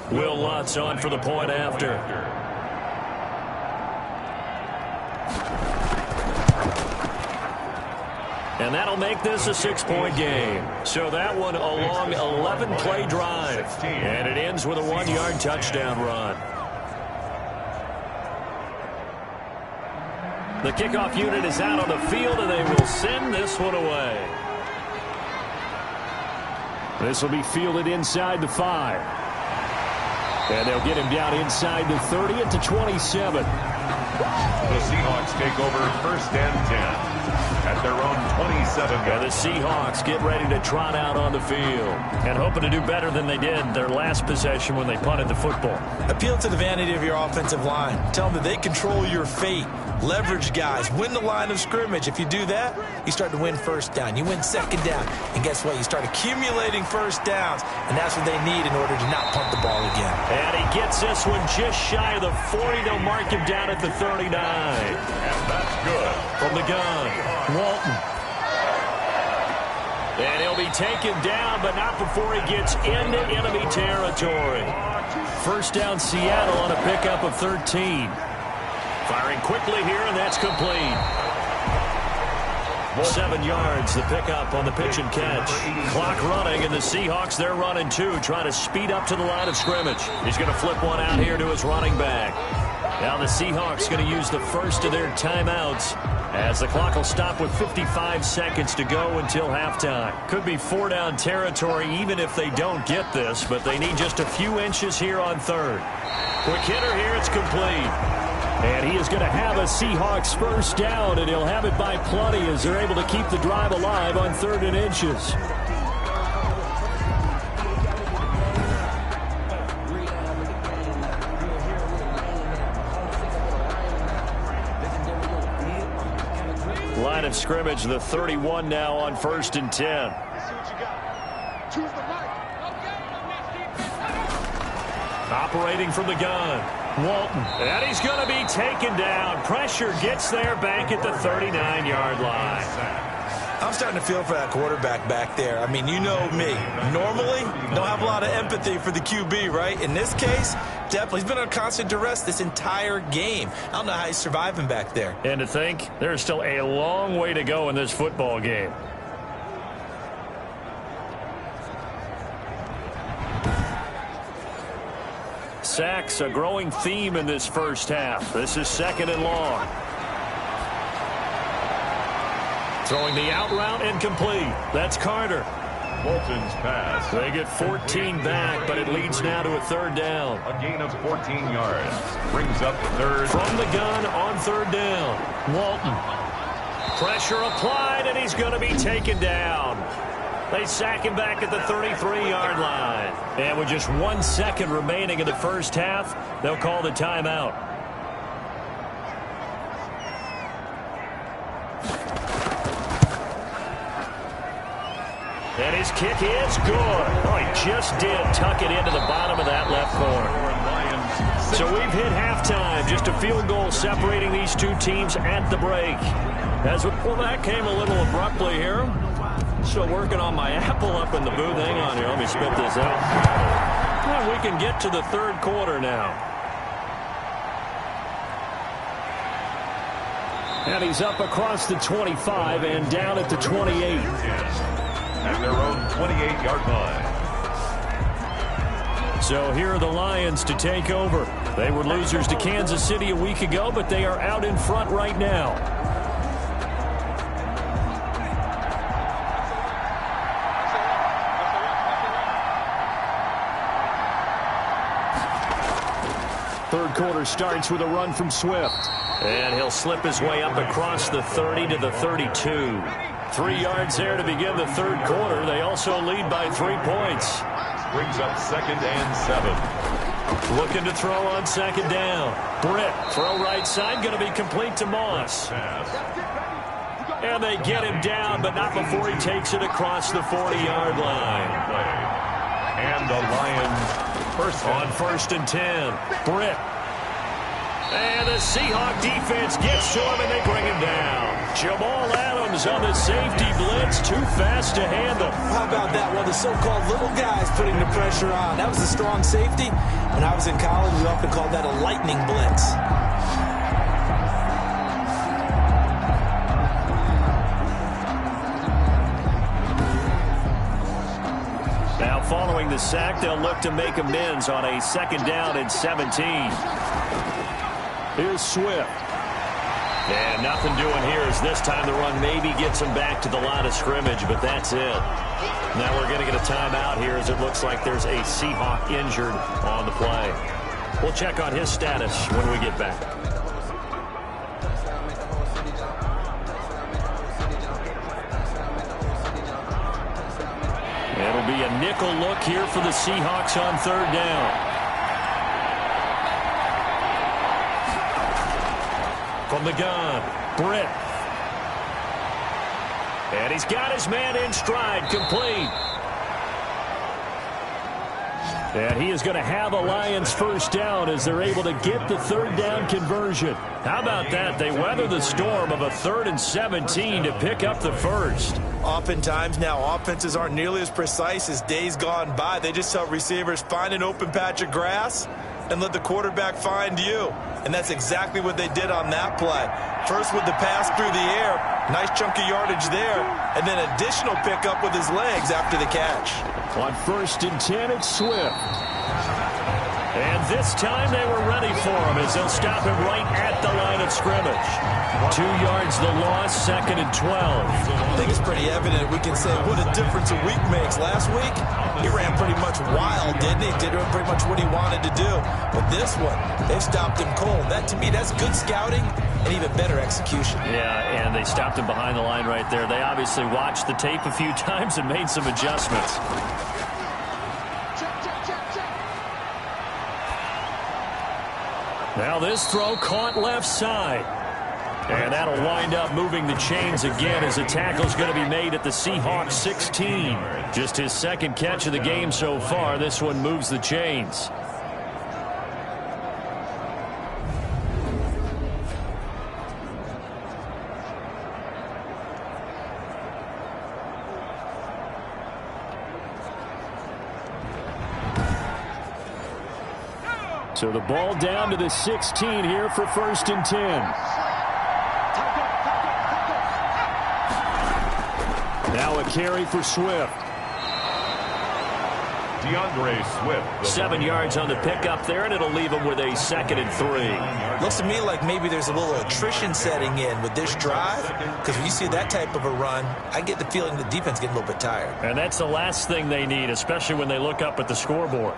Will Lutz on for the point after. And that'll make this a 6-point game. So that one a long 11-play drive. And it ends with a 1-yard touchdown run. The kickoff unit is out on the field, and they will send this one away. This will be fielded inside the 5. And they'll get him down inside the 30 at the 27. The Seahawks take over 1st and 10 at their own 27. And the Seahawks get ready to trot out on the field and hoping to do better than they did their last possession when they punted the football. Appeal to the vanity of your offensive line. Tell them that they control your fate. Leverage guys. Win the line of scrimmage. If you do that, you start to win first down. You win 2nd down. And guess what? You start accumulating first downs. And that's what they need in order to not punt the ball again. And he gets this one just shy of the 40. They'll mark him down at the 39. And that's good. From the gun, Walton. And he'll be taken down, but not before he gets into enemy territory. First down, Seattle on a pickup of 13. Firing quickly here, and that's complete. 7 yards, the pickup on the pitch and catch. Clock running, and the Seahawks, they're running too, trying to speed up to the line of scrimmage. He's going to flip one out here to his running back. Now the Seahawks going to use the first of their timeouts, as the clock will stop with 55 seconds to go until halftime. Could be 4-down territory even if they don't get this, but they need just a few inches here on third. Quick hitter here, it's complete. And he is going to have a Seahawks first down, and he'll have it by plenty as they're able to keep the drive alive on 3rd and inches. Line of scrimmage, the 31 now on 1st and 10. Operating from the gun, Walton, and he's going to be taken down. Pressure gets there back at the 39-yard line. I'm starting to feel for that quarterback back there. I mean, you know me. Normally, don't have a lot of empathy for the QB, right? In this case, definitely. He's been under constant duress this entire game. I don't know how he's surviving back there. And to think, there's still a long way to go in this football game. Sacks, a growing theme in this first half. This is 2nd and long. Throwing the out route incomplete. That's Carter. Bolton's pass. They get 14 back, but it leads now to a 3rd down. A gain of 14 yards. Brings up the 3rd. From the gun on 3rd down. Walton. Pressure applied, and he's going to be taken down. They sack him back at the 33-yard line. And with just 1 second remaining in the first half, they'll call the timeout. And his kick is good. Oh, he just did tuck it into the bottom of that left corner. So we've hit halftime. Just a field goal separating these two teams at the break. Well, that came a little abruptly here. Still working on my apple up in the booth. Hang on here. Let me spit this out. And we can get to the 3rd quarter now. And he's up across the 25 and down at the 28. At their own 28-yard line. So here are the Lions to take over. They were losers to Kansas City a week ago, but they are out in front right now. Third quarter starts with a run from Swift. And he'll slip his way up across the 30 to the 32. 3 yards there to begin the 3rd quarter. They also lead by 3 points. Brings up 2nd and 7. Looking to throw on 2nd down. Britt, throw right side, going to be complete to Moss. And they get him down, but not before he takes it across the 40-yard line. And the Lions on 1st and 10. Britt. And the Seahawk defense gets to him, and they bring him down. Jamal Adams on the safety blitz, too fast to handle. How about that? Well, the so-called little guys putting the pressure on. That was a strong safety. When I was in college, we often called that a lightning blitz. Now, following the sack, they'll look to make amends on a 2nd down and 17. Here's Swift. And nothing doing here as this time the run maybe gets him back to the line of scrimmage, but that's it. Now we're going to get a timeout here as it looks like there's a Seahawk injured on the play. We'll check on his status when we get back. It'll be a nickel look here for the Seahawks on 3rd down. From the gun, Britt. And he's got his man in stride, complete. And he is going to have a Lions first down as they're able to get the third down conversion. How about that? They weather the storm of a 3rd and 17 to pick up the first. Oftentimes now, offenses aren't nearly as precise as days gone by. They just tell receivers, find an open patch of grass and let the quarterback find you. And that's exactly what they did on that play. First with the pass through the air, nice chunk of yardage there, and then additional pickup with his legs after the catch. On 1st and 10, it's Swift. And this time they were ready for him as they'll stop him right at the line of scrimmage. 2 yards the loss, 2nd and 12. I think it's pretty evident. We can say what a difference a week makes. Last week, he ran pretty much wild, didn't he? Did pretty much what he wanted to do. But this one, they stopped him cold. That, to me, that's good scouting and even better execution. Yeah, and they stopped him behind the line right there. They obviously watched the tape a few times and made some adjustments. Now this throw caught left side. And that'll wind up moving the chains again as a tackle's going to be made at the Seahawks 16. Just his 2nd catch of the game so far. This one moves the chains. So the ball down to the 16 here for 1st and 10. Now a carry for Swift. Swift. 7 yards on the pickup there, and it'll leave him with a 2nd and 3. Looks to me like maybe there's a little attrition setting in with this drive, because when you see that type of a run, I get the feeling the defense getting a little bit tired. And that's the last thing they need, especially when they look up at the scoreboard.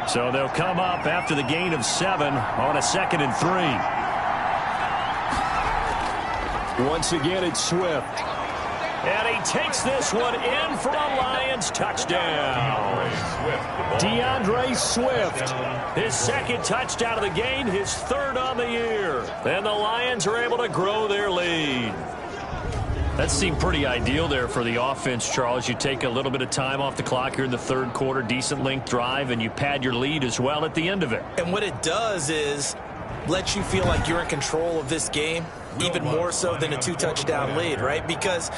So they'll come up after the gain of 7 on a 2nd and 3. Once again, it's Swift. And he takes this one in for a Lions touchdown. DeAndre Swift. His 2nd touchdown of the game, his 3rd on the year. And the Lions are able to grow their lead. That seemed pretty ideal there for the offense, Charles. You take a little bit of time off the clock here in the 3rd quarter, decent length drive, and you pad your lead as well at the end of it. And what it does is let you feel like you're in control of this game, even more so than a 2-touchdown lead, right? Because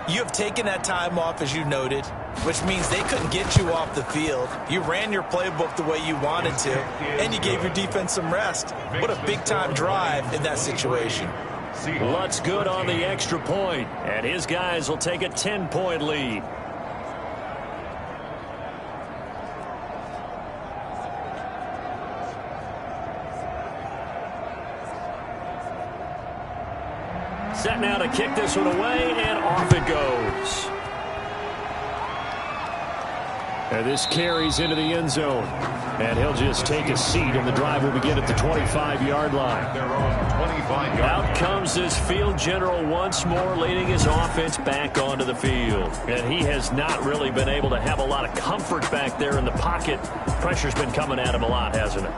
you have taken that time off, as you noted, which means they couldn't get you off the field. You ran your playbook the way you wanted to, and you gave your defense some rest. What a big-time drive in that situation. Lutz good on the extra point, and his guys will take a 10-point lead. Set now to kick this one away, and off it goes. And this carries into the end zone. And he'll just take a seat, and the drive will begin at the 25-yard line. Out comes this field general once more, leading his offense back onto the field. And he has not really been able to have a lot of comfort back there in the pocket. Pressure's been coming at him a lot, hasn't it?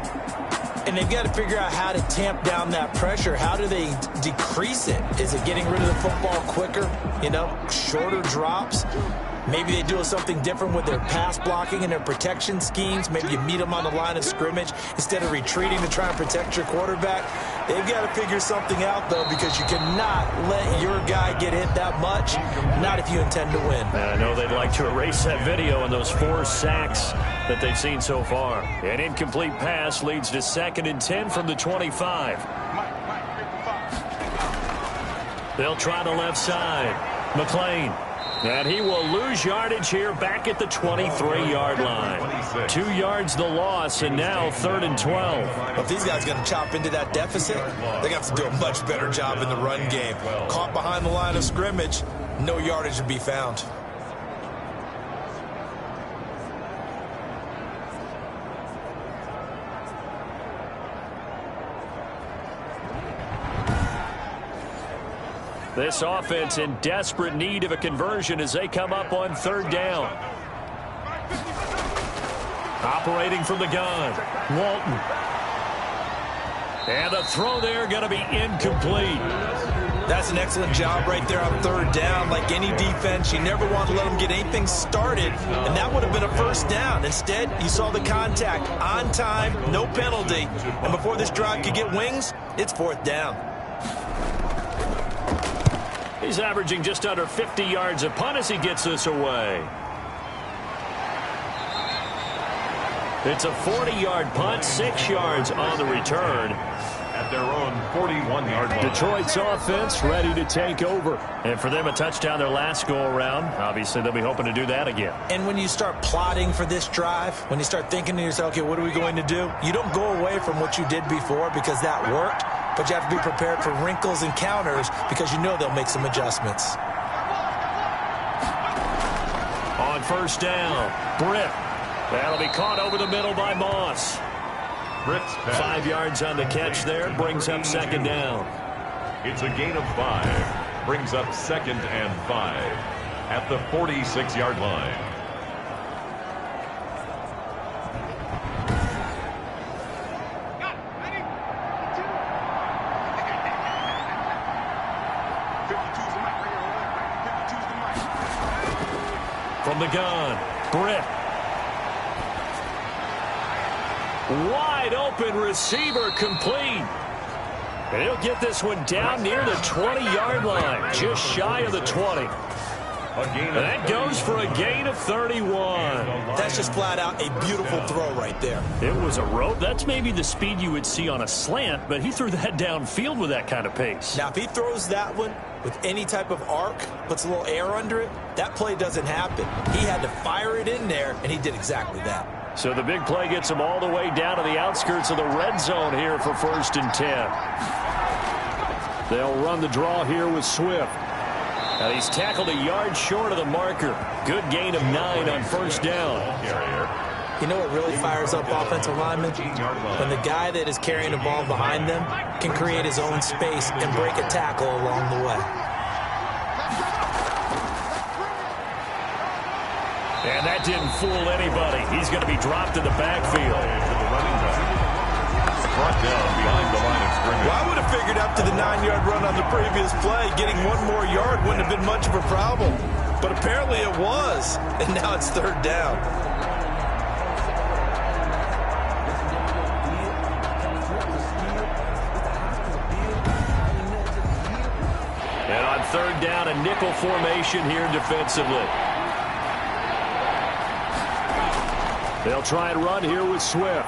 And they've got to figure out how to tamp down that pressure. How do they decrease it? Is it getting rid of the football quicker? You know, shorter drops? Maybe they do something different with their pass blocking and their protection schemes. Maybe you meet them on the line of scrimmage instead of retreating to try and protect your quarterback. They've got to figure something out, though, because you cannot let your guy get hit that much, not if you intend to win. And I know they'd like to erase that video and those 4 sacks that they've seen so far. An incomplete pass leads to 2nd and 10 from the 25. They'll try the left side. McLean. And he will lose yardage here back at the 23-yard line. 2 yards the loss, and now 3rd and 12. Well, if these guys are going to chop into that deficit, they got to do a much better job in the run game. Caught behind the line of scrimmage, no yardage to be found. This offense in desperate need of a conversion as they come up on 3rd down. Operating from the gun, Walton. And the throw there going to be incomplete. That's an excellent job right there on third down. Like any defense, you never want to let them get anything started, and that would have been a first down. Instead, you saw the contact on time, no penalty, and before this drive could get wings, it's fourth down. He's averaging just under 50 yards a punt as he gets this away. It's a 40-yard punt, 6 yards on the return. At their own 41-yard line. Detroit's offense ready to take over. And for them, a touchdown their last go-around. Obviously, they'll be hoping to do that again. And when you start plotting for this drive, when you start thinking to yourself, okay, what are we going to do? You don't go away from what you did before because that worked, but you have to be prepared for wrinkles and counters because you know they'll make some adjustments. On first down, Britt. That'll be caught over the middle by Moss. 5 yards on the catch there, brings up second down. It's a gain of 5. Brings up second and 5 at the 46-yard line. From the gun, Britt. Wide open receiver complete. And he'll get this one down near the 20-yard line, just shy of the 20. And that goes for a gain of 31. That's just flat out a beautiful throw right there. It was a rope. That's maybe the speed you would see on a slant, but he threw that downfield with that kind of pace. Now, if he throws that one with any type of arc, puts a little air under it, that play doesn't happen. He had to fire it in there, and he did exactly that. So the big play gets him all the way down to the outskirts of the red zone here for 1st and 10. They'll run the draw here with Swift. And he's tackled a yard short of the marker. Good gain of 9 on first down. You know what really fires up offensive linemen? When the guy that is carrying the ball behind them can create his own space and break a tackle along the way. And that didn't fool anybody. He's going to be dropped in the backfield. Brought down behind the line of scrimmage. Well, I would have figured up to the 9-yard run on the previous play. Getting one more yard wouldn't have been much of a problem. But apparently it was. And now it's third down. And on third down, a nickel formation here defensively. They'll try and run here with Swift.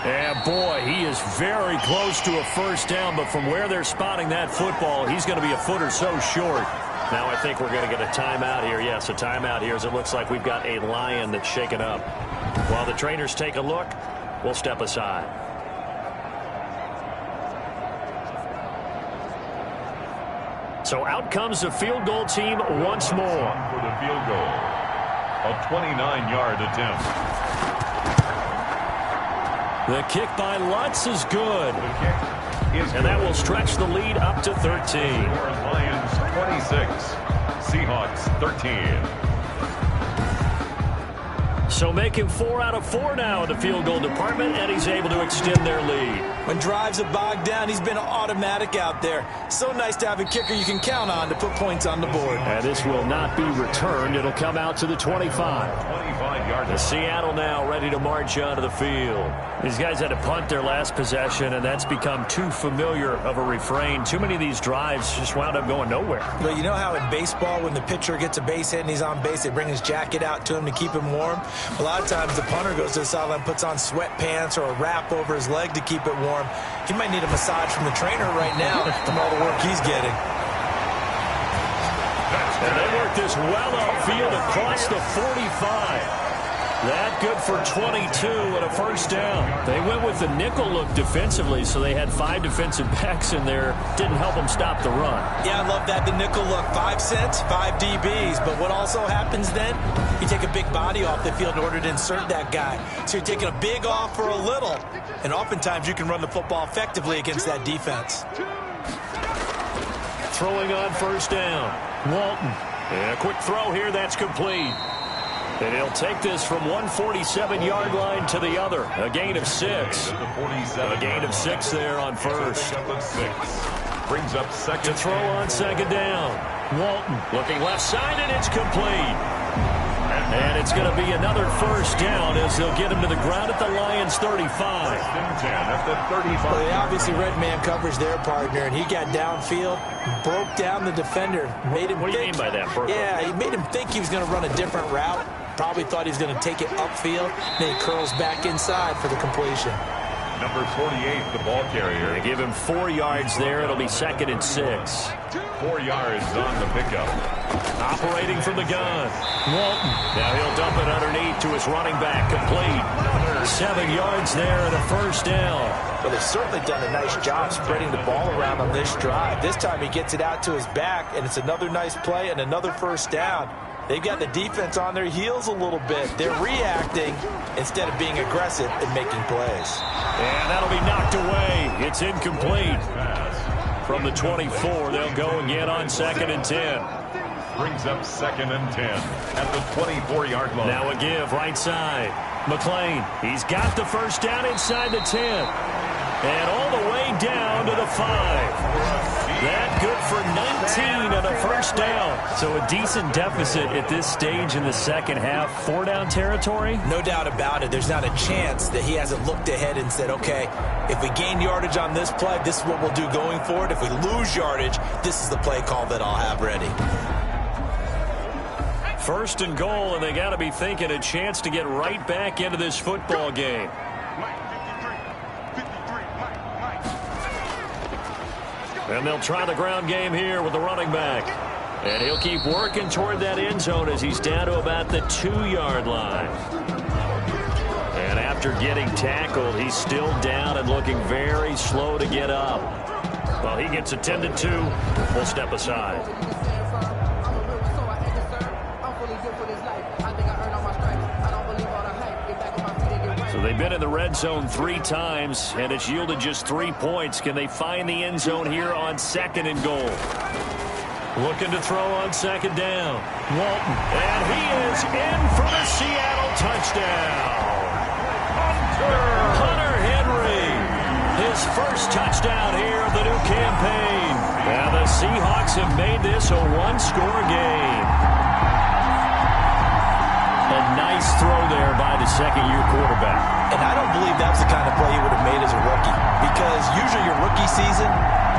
And, boy, he is very close to a first down, but from where they're spotting that football, he's going to be a foot or so short. Now I think we're going to get a timeout here. Yes, a timeout here as it looks like we've got a lion that's shaken up. While the trainers take a look, we'll step aside. So out comes the field goal team once more. For the field goal. A 29-yard attempt. The kick by Lutz is good. And that will stretch the lead up to 13. Lions 26, Seahawks 13. So making 4 out of 4 now in the field goal department, and he's able to extend their lead. When drives are bogged down, he's been automatic out there. So nice to have a kicker you can count on to put points on the board. And this will not be returned. It'll come out to the 25. 25-yard. The Seattle now ready to march onto the field. These guys had to punt their last possession, and that's become too familiar of a refrain. Too many of these drives just wound up going nowhere. Well, you know how in baseball, when the pitcher gets a base hit and he's on base, they bring his jacket out to him to keep him warm? A lot of times the punter goes to the sideline, puts on sweatpants or a wrap over his leg to keep it warm. He might need a massage from the trainer right now from all the work he's getting. And they work this well upfield across the 45. That good for 22 and a first down. They went with the nickel look defensively, so they had 5 defensive backs in there. Didn't help them stop the run. Yeah, I love that, the nickel look. 5 cents, 5 DBs. But what also happens then, you take a big body off the field in order to insert that guy. So you're taking a big off for a little. And oftentimes you can run the football effectively against that defense. Throwing on first down, Walton. And a quick throw here, that's complete. And he'll take this from 147-yard line to the other. A gain of 6. A gain of 6 there on first. Brings up second. To throw on second down. Walton looking left side, and it's complete. And it's going to be another first down as they'll get him to the ground at the Lions' 35. First and 10 at the 35. Well, they obviously read man coverage their partner, and he got downfield, broke down the defender, made him What do you mean by that, Burko? Yeah, he made him think he was going to run a different route. Probably thought he was going to take it upfield. Then he curls back inside for the completion. Number 48, the ball carrier. They give him 4 yards there. It'll be 2nd and 6. 4 yards on the pickup. Operating from the gun. Walton. Now he'll dump it underneath to his running back. Complete. 7 yards there and a first down. Well, they've certainly done a nice job spreading the ball around on this drive. This time he gets it out to his back, and it's another nice play and another first down. They've got the defense on their heels a little bit. They're reacting instead of being aggressive and making plays. And that'll be knocked away. It's incomplete. From the 24, they'll go again on 2nd and 10. Brings up 2nd and 10 at the 24-yard line. Now a give right side. McLean, he's got the first down inside the 10. And all the way down to the 5. That good for 19 and a first down. So a decent deficit at this stage in the second half. 4-down territory? No doubt about it. There's not a chance that he hasn't looked ahead and said, okay, if we gain yardage on this play, this is what we'll do going forward. If we lose yardage, this is the play call that I'll have ready. 1st and goal, and they got to be thinking a chance to get right back into this football game. And they'll try the ground game here with the running back. And he'll keep working toward that end zone as he's down to about the 2-yard line. And after getting tackled, he's still down and looking very slow to get up. Well, he gets attended to. We'll step aside. So they've been in the red zone 3 times, and it's yielded just 3 points. Can they find the end zone here on 2nd and goal? Looking to throw on 2nd down. Walton, and he is in for the Seattle touchdown. Hunter Henry, his first touchdown here of the new campaign. Now the Seahawks have made this a 1-score game. A nice throw there by the second-year quarterback. And I don't believe that's the kind of play he would have made as a rookie, because usually your rookie season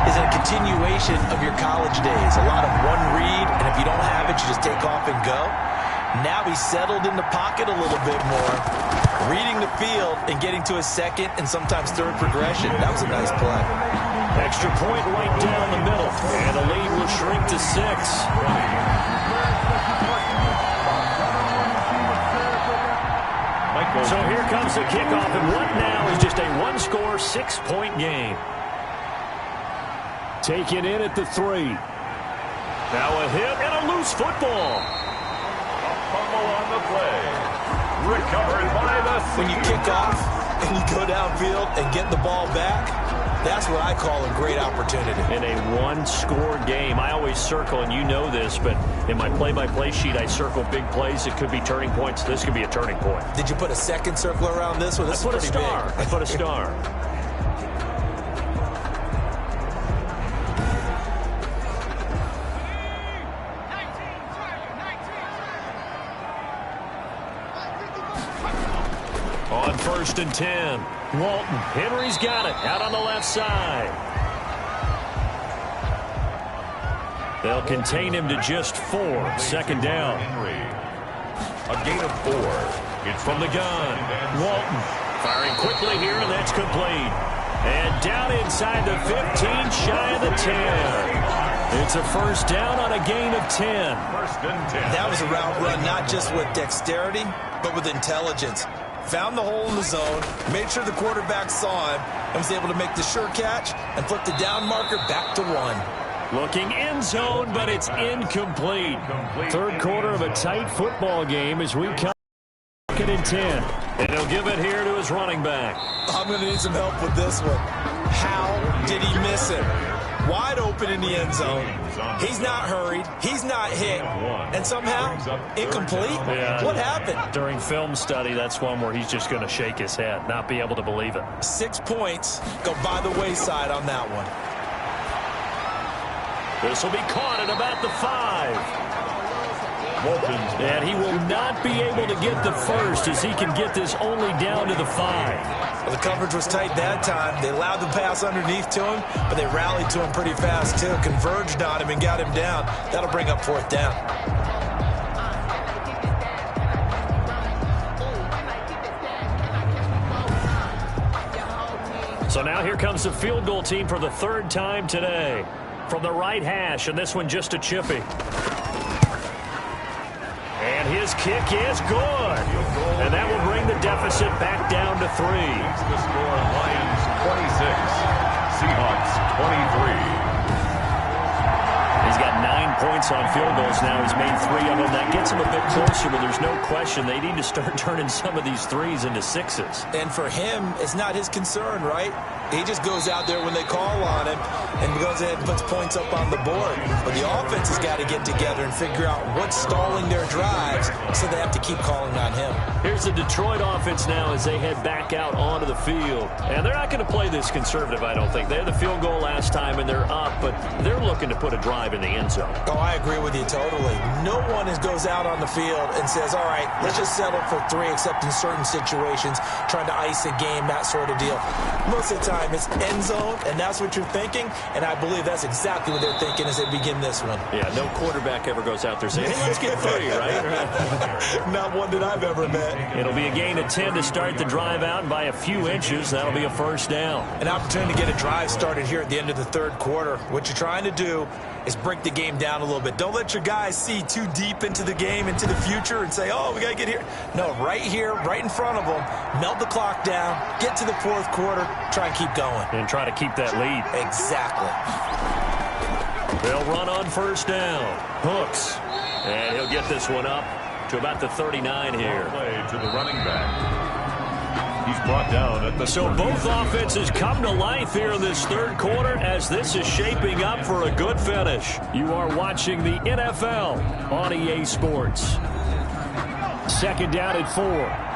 is a continuation of your college days. A lot of one read, and if you don't have it, you just take off and go. Now he's settled in the pocket a little bit more, reading the field and getting to his second and sometimes third progression. That was a nice play. Extra point right down the middle, and the lead will shrink to 6. So here comes the kickoff, and what now is just a 1-score, 6-point game. Taken in at the 3. Now a hit and a loose football. A fumble on the play. Recovered by the Seahawks. When you kick off and you go downfield and get the ball back, that's what I call a great opportunity. In a 1-score game, I always circle, and you know this, but in my play-by-play sheet, I circle big plays. It could be turning points. This could be a turning point. Did you put a second circle around this one? This I put a star. Big. I put a star. On 1st and 10, Walton. Henry's got it out on the left side. They'll contain him to just 4. 2nd down. Henry. A gain of 4. It's From the gun, Walton firing quickly here, and that's complete. And down inside the 15, shy of the 10. It's a first down on a gain of 10. 1st and 10. That was a route run not just with dexterity, but with intelligence. Found the hole in the zone, made sure the quarterback saw him, and was able to make the sure catch and flip the down marker back to 1. Looking end zone, but it's incomplete. 3rd quarter of a tight football game as we come 2nd and 10. And he'll give it here to his running back. I'm going to need some help with this one. How did he miss it? Wide open in the end zone. He's not hurried. He's not hit. And somehow, incomplete? Yeah. What happened? During film study, that's one where he's just going to shake his head, not be able to believe it. 6 points go by the wayside on that one. This will be caught at about the 5. And he will not be able to get the first as he can get this only down to the 5. Well, the coverage was tight that time. They allowed the pass underneath to him, but they rallied to him pretty fast, too. Converged on him and got him down. That'll bring up 4th down. So now here comes the field goal team for the 3rd time today. From the right hash, and this one just a chippy. And his kick is good. And that will bring the deficit back down to 3. The score, Lions 26, Seahawks 23. He's got 9 points on field goals now. He's made 3 of them. That gets him a bit closer, but there's no question they need to start turning some of these 3s into 6s. And for him, it's not his concern, right? He just goes out there when they call on him and goes ahead and puts points up on the board. But the offense has got to get together and figure out what's stalling their drives, so they have to keep calling on him. Here's the Detroit offense now as they head back out onto the field. And they're not going to play this conservative, I don't think. They had the field goal last time, and they're up, but they're looking to put a drive in the end zone. Oh, I agree with you totally. No one goes out on the field and says, all right, let's just settle for 3, except in certain situations, trying to ice a game, that sort of deal. Most of the time, it's end zone, and that's what you're thinking, and I believe that's exactly what they're thinking as they begin this one. Yeah, no quarterback ever goes out there saying, hey, let's get 3, right? Not one that I've ever met. It'll be a gain of 10 to start the drive out, and by a few inches, that'll be a 1st down. An opportunity to get a drive started here at the end of the 3rd quarter. What you're trying to do is break the game down a little bit. Don't let your guys see too deep into the game, into the future, and say, oh, we got to get here. No, right here, right in front of them, melt the clock down, get to the 4th quarter, try and keep going. And try to keep that lead. Exactly. They'll run on 1st down. Hooks. And he'll get this one up to about the 39 here. Play to the running back. He's brought down at the So both offenses come to life here in this 3rd quarter as this is shaping up for a good finish. You are watching the NFL on EA Sports. 2nd down at 4.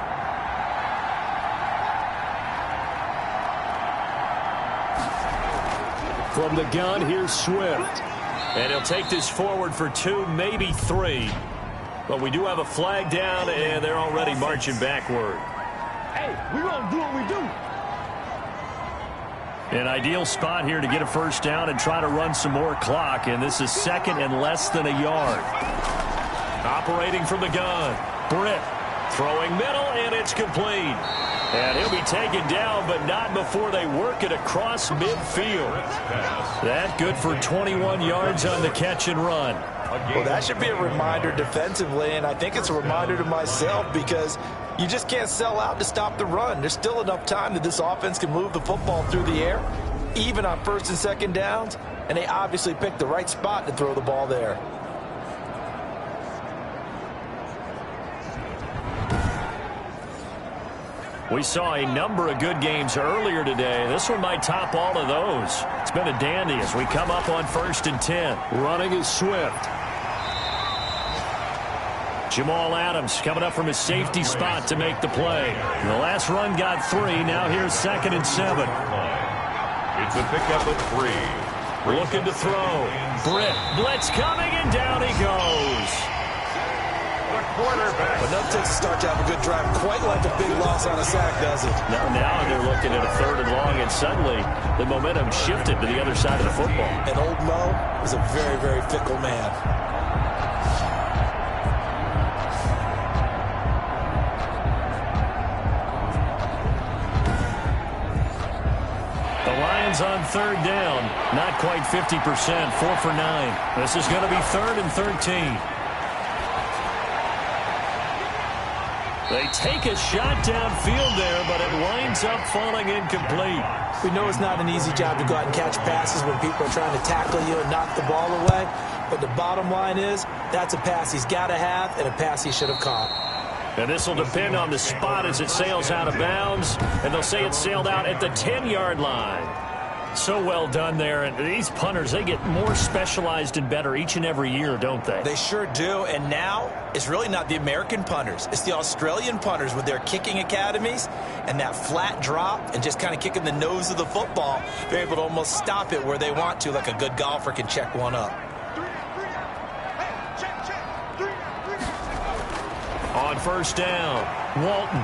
From the gun, here's Swift. And he'll take this forward for 2, maybe 3. But we do have a flag down, and they're already marching backward. Hey, we're going to do what we do. An ideal spot here to get a 1st down and try to run some more clock, and this is 2nd and less than a yard. Operating from the gun, Britt throwing middle, and it's complete. And he'll be taken down, but not before they work it across midfield. That good for 21 yards on the catch and run. Well, that should be a reminder defensively, and I think it's a reminder to myself because you just can't sell out to stop the run. There's still enough time that this offense can move the football through the air, even on 1st and 2nd downs, and they obviously picked the right spot to throw the ball there. We saw a number of good games earlier today. This one might top all of those. It's been a dandy as we come up on 1st and 10. Running is Swift. Jamal Adams coming up from his safety spot to make the play. The last run got 3. Now here's 2nd and 7. It's a pickup of 3. Looking to throw. Britt. Blitz coming, and down he goes. Quarterback. But nothing takes a start to have a good drive quite like a big loss on a sack, does it? Now they're looking at a 3rd and long, and suddenly the momentum shifted to the other side of the football. And old Mo is a very, very fickle man. The Lions on 3rd down. Not quite 50%. 4 for 9. This is going to be 3rd and 13. They take a shot downfield there, but it winds up falling incomplete. We know it's not an easy job to go out and catch passes when people are trying to tackle you and knock the ball away. But the bottom line is, that's a pass he's got to have and a pass he should have caught. And this will depend on the spot as it sails out of bounds. And they'll say it sailed out at the 10-yard line. So well done there. And these punters, they get more specialized and better each and every year, don't they? They sure do. And now it's really not the American punters. It's the Australian punters with their kicking academies and that flat drop and just kind of kicking the nose of the football. They're able to almost stop it where they want to, like a good golfer can check one up. On first down, Walton.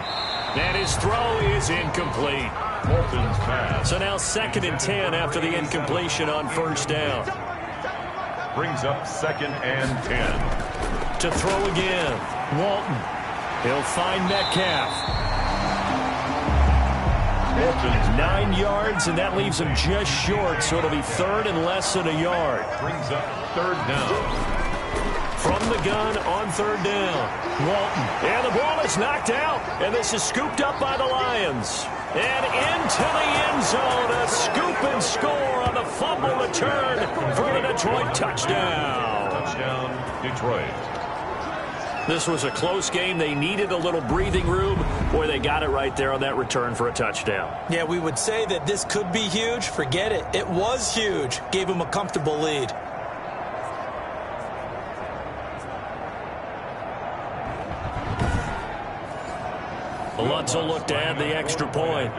And his throw is incomplete. Walton's pass So now 2nd and 10 after the incompletion on first down. brings up 2nd and 10. To throw again, Walton. He'll find Metcalf. Walton's 9 yards, and that leaves him just short, so it'll be 3rd and less than a yard. brings up 3rd down. From the gun on 3rd down, Walton. And the ball is knocked out, and this is scooped up by the Lions. And into the end zone, a scoop and score on the fumble return for the Detroit touchdown. Touchdown, Detroit. This was a close game. They needed a little breathing room. Boy, they got it right there on that return for a touchdown. Yeah, we would say that this could be huge. Forget it. It was huge. Gave him a comfortable lead. Lutz will look to add the extra point.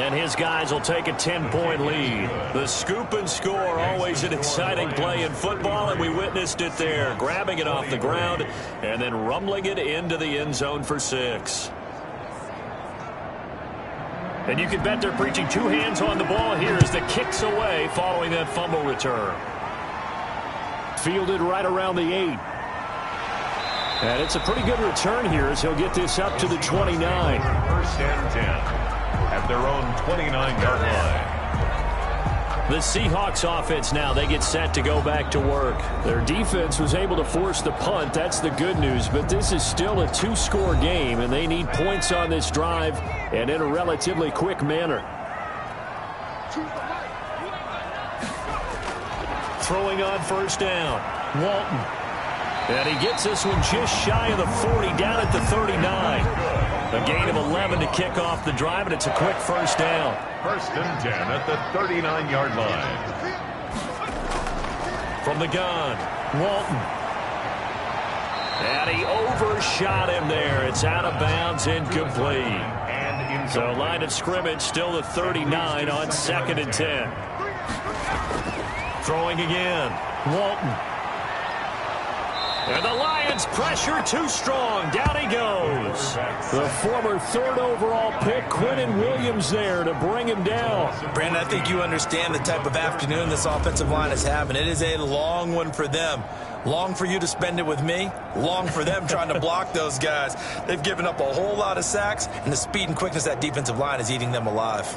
And his guys will take a 10-point lead. The scoop and score, always an exciting play in football, and we witnessed it there. Grabbing it off the ground and then rumbling it into the end zone for 6. And you can bet they're preaching 2 hands on the ball here as the kick's away following that fumble return. Fielded right around the 8. And it's a pretty good return here as he'll get this up to the 29. 1st and 10 at their own 29-yard line. The Seahawks offense now, they get set to go back to work. Their defense was able to force the punt. That's the good news. But this is still a 2-score game, and they need points on this drive and in a relatively quick manner. Throwing on first down, Walton. And he gets this one just shy of the 40, down at the 39. A gain of 11 to kick off the drive, and it's a quick first down. 1st and 10 at the 39-yard line. From the gun, Walton. And he overshot him there. It's out of bounds, incomplete. So line of scrimmage still the 39 on 2nd and 10. Throwing again, Walton. And the Lions pressure too strong. Down he goes. The former 3rd overall pick, Quinnen Williams, there to bring him down. Brandon, I think you understand the type of afternoon this offensive line is having. It is a long one for them. Long for you to spend it with me. Long for them trying to block those guys. They've given up a whole lot of sacks, and the speed and quickness of that defensive line is eating them alive.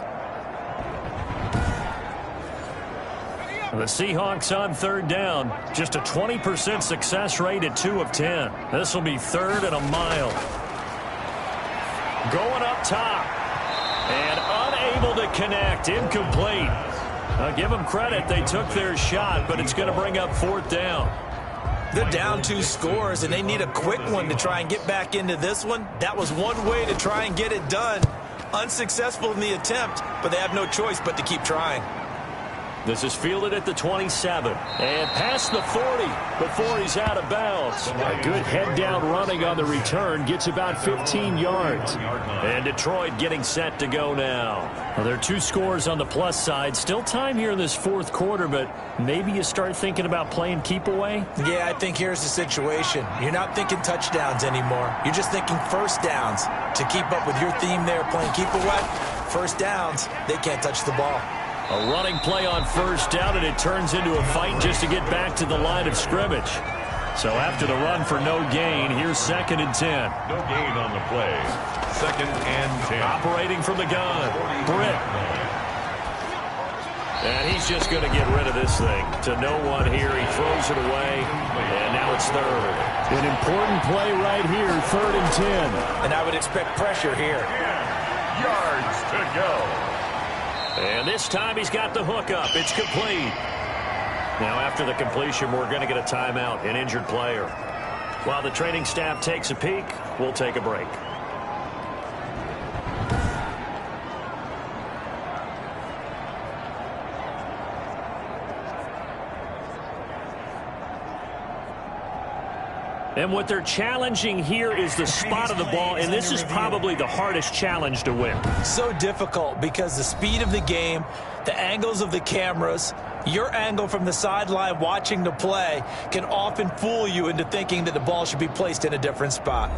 The Seahawks on 3rd down. Just a 20% success rate at 2 of 10. This will be 3rd and a mile. Going up top. And unable to connect. Incomplete. I'll give them credit. They took their shot, but it's going to bring up 4th down. They're down 2 scores, and they need a quick one to try and get back into this one. That was one way to try and get it done. Unsuccessful in the attempt, but they have no choice but to keep trying. This is fielded at the 27. And past the 40 before he's out of bounds. A good head-down running on the return. Gets about 15 yards. And Detroit getting set to go now. Well, there are 2 scores on the plus side. Still time here in this 4th quarter, but maybe you start thinking about playing keep away? Yeah, I think here's the situation. You're not thinking touchdowns anymore. You're just thinking first downs. To keep up with your theme there, playing keep away, first downs, they can't touch the ball. A running play on first down, and it turns into a fight just to get back to the line of scrimmage. So after the run for no gain, here's 2nd and 10. No gain on the play. 2nd and 10. Operating from the gun, Britt. And he's just going to get rid of this thing. To no one here, he throws it away, and now it's 3rd. An important play right here, 3rd and 10. And I would expect pressure here. Yards to go. And this time he's got the hook up. It's complete. Now after the completion, we're going to get a timeout, an injured player. While the training staff takes a peek, we'll take a break. And what they're challenging here is the spot of the ball, and this is probably the hardest challenge to win. So difficult because the speed of the game, the angles of the cameras, your angle from the sideline watching the play can often fool you into thinking that the ball should be placed in a different spot.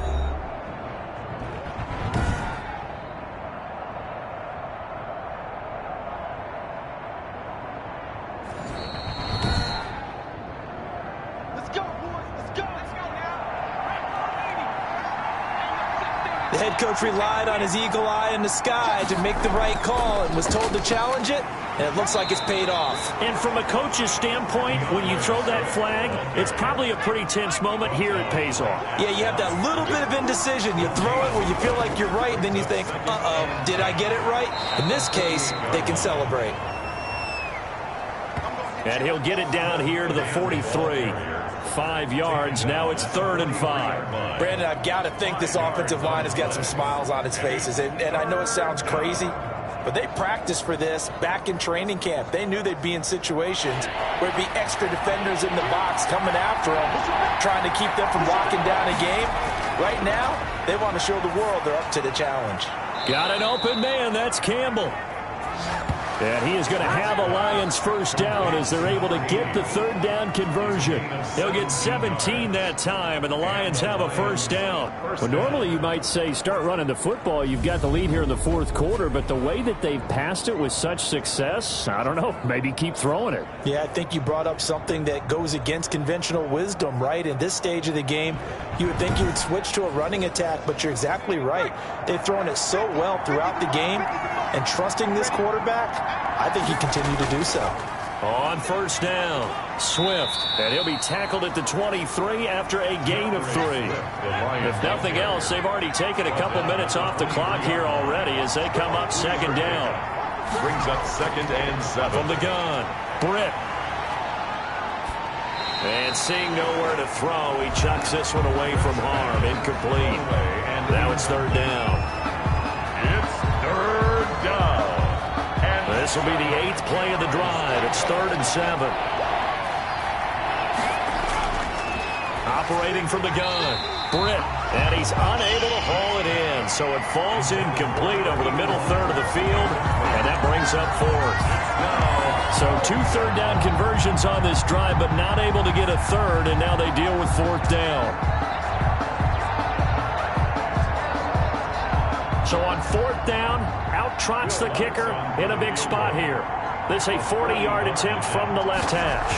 The head coach relied on his eagle eye in the sky to make the right call and was told to challenge it, and it looks like it's paid off. And from a coach's standpoint, when you throw that flag, it's probably a pretty tense moment. Here it pays off. Yeah, you have that little bit of indecision. You throw it where you feel like you're right, and then you think, uh-oh, did I get it right? In this case, they can celebrate. And he'll get it down here to the 43. 5 yards. Now it's 3rd and 5. Brandon, I've got to think this offensive line has got some smiles on its faces. And I know it sounds crazy, but they practiced for this back in training camp. They knew they'd be in situations where it'd be extra defenders in the box coming after them, trying to keep them from locking down a game. Right now, they want to show the world they're up to the challenge. Got an open man. That's Campbell. And he is going to have a Lions first down as they're able to get the 3rd down conversion. They'll get 17 that time, and the Lions have a first down. Well, normally you might say start running the football. You've got the lead here in the 4th quarter, but the way that they've passed it with such success, I don't know, maybe keep throwing it. Yeah, I think you brought up something that goes against conventional wisdom, right? In this stage of the game, you would think you would switch to a running attack, but you're exactly right. They've thrown it so well throughout the game, and trusting this quarterback, I think he continued to do so. On first down, Swift, and he'll be tackled at the 23 after a gain of 3. If nothing else, they've already taken a couple minutes off the clock here already as they come up 2nd down. Brings up 2nd and 7. From the gun, Britt. And seeing nowhere to throw, he chucks this one away from harm. Incomplete. Now it's 3rd down. It's 3rd down. This will be the 8th play of the drive. It's 3rd and 7. Operating from the gun, Britt, and he's unable to haul it in. So it falls incomplete over the middle third of the field, and that brings up 4th. So 2 3rd down conversions on this drive, but not able to get a 3rd, and now they deal with 4th down. So on 4th down, out trots the kicker in a big spot here. This a 40-yard attempt from the left hash.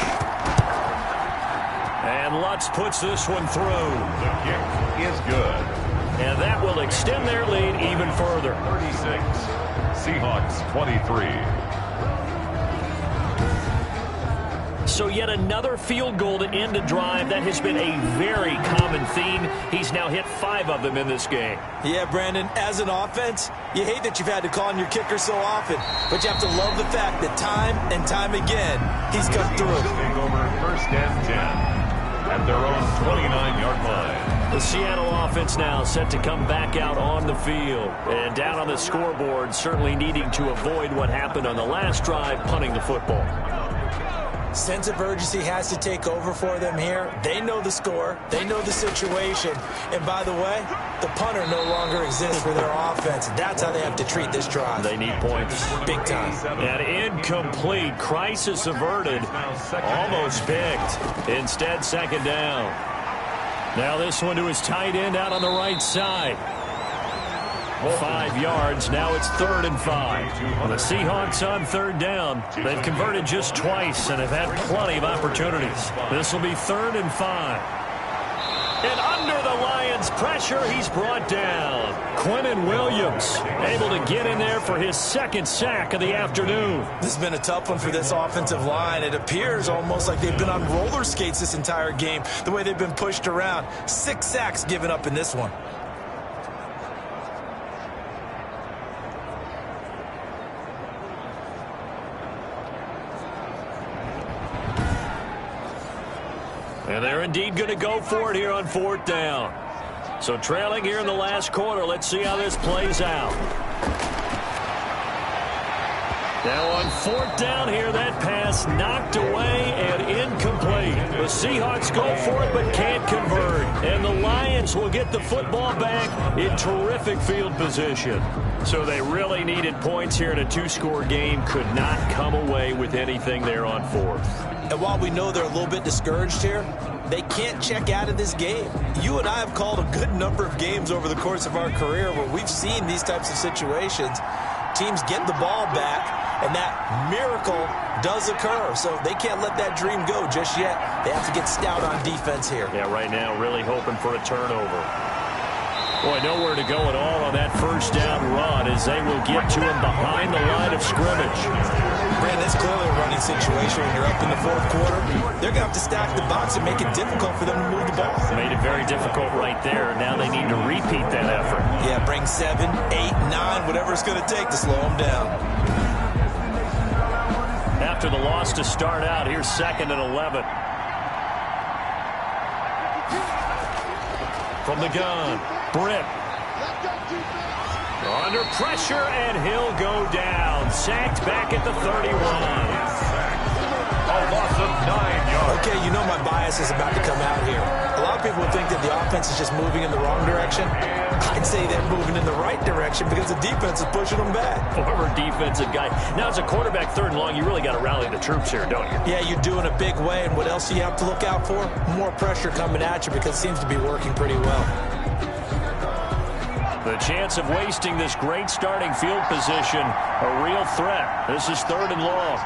And Lutz puts this one through. The kick is good. And that will extend their lead even further. 36. Seahawks 23. So yet another field goal to end a drive. That has been a very common theme. He's now hit 5 of them in this game. Yeah, Brandon, as an offense, you hate that you've had to call on your kicker so often, but you have to love the fact that time and time again, he's come through. Take over 1st and 10 at their own 29-yard line. The Seattle offense now set to come back out on the field. And down on the scoreboard, certainly needing to avoid what happened on the last drive, punting the football. Sense of urgency has to take over for them here. They know the score. They know the situation. And by the way, the punter no longer exists for their offense. That's how they have to treat this drive. They need points. Big time. And incomplete. Crisis averted. Almost picked. Instead, 2nd down. Now this one to his tight end out on the right side. 5 yards. Now it's 3rd and 5. The Seahawks on 3rd down. They've converted just twice and have had plenty of opportunities. This will be 3rd and 5. And under the Lions' pressure, he's brought down. Quinnen Williams able to get in there for his 2nd sack of the afternoon. This has been a tough one for this offensive line. It appears almost like they've been on roller skates this entire game, the way they've been pushed around. 6 sacks given up in this one. And they're indeed going to go for it here on 4th down. So trailing here in the last quarter. Let's see how this plays out. Now on 4th down here, that pass pass knocked away and incomplete. The Seahawks go for it but can't convert. And the Lions will get the football back in terrific field position. So they really needed points here in a two-score game. Could not come away with anything there on fourth. And while we know they're a little bit discouraged here, they can't check out of this game. You and I have called a good number of games over the course of our career where we've seen these types of situations. Teams get the ball back, and that miracle does occur. So they can't let that dream go just yet. They have to get stout on defense here. Yeah, right now really hoping for a turnover. Boy, nowhere to go at all on that first down run as they will get to him behind the line of scrimmage. Brandon, it's clearly a running situation when you're up in the fourth quarter. They're going to have to stack the box and make it difficult for them to move the ball. Made it very difficult right there. Now they need to repeat that effort. Yeah, bring 7, 8, 9, whatever it's going to take to slow them down. After the loss to start out, here's 2nd and 11. From the gun, Britt. Under pressure, and he'll go down. Sacked back at the 31. A loss of 9 yards. Okay, you know my bias is about to come out here. A lot of people think that the offense is just moving in the wrong direction. I'd say they're moving in the right direction because the defense is pushing them back. Former defensive guy. Now, as a quarterback, 3rd and long, you really got to rally the troops here, don't you? Yeah, you do in a big way, and what else do you have to look out for? More pressure coming at you because it seems to be working pretty well. The chance of wasting this great starting field position, a real threat. This is 3rd and long.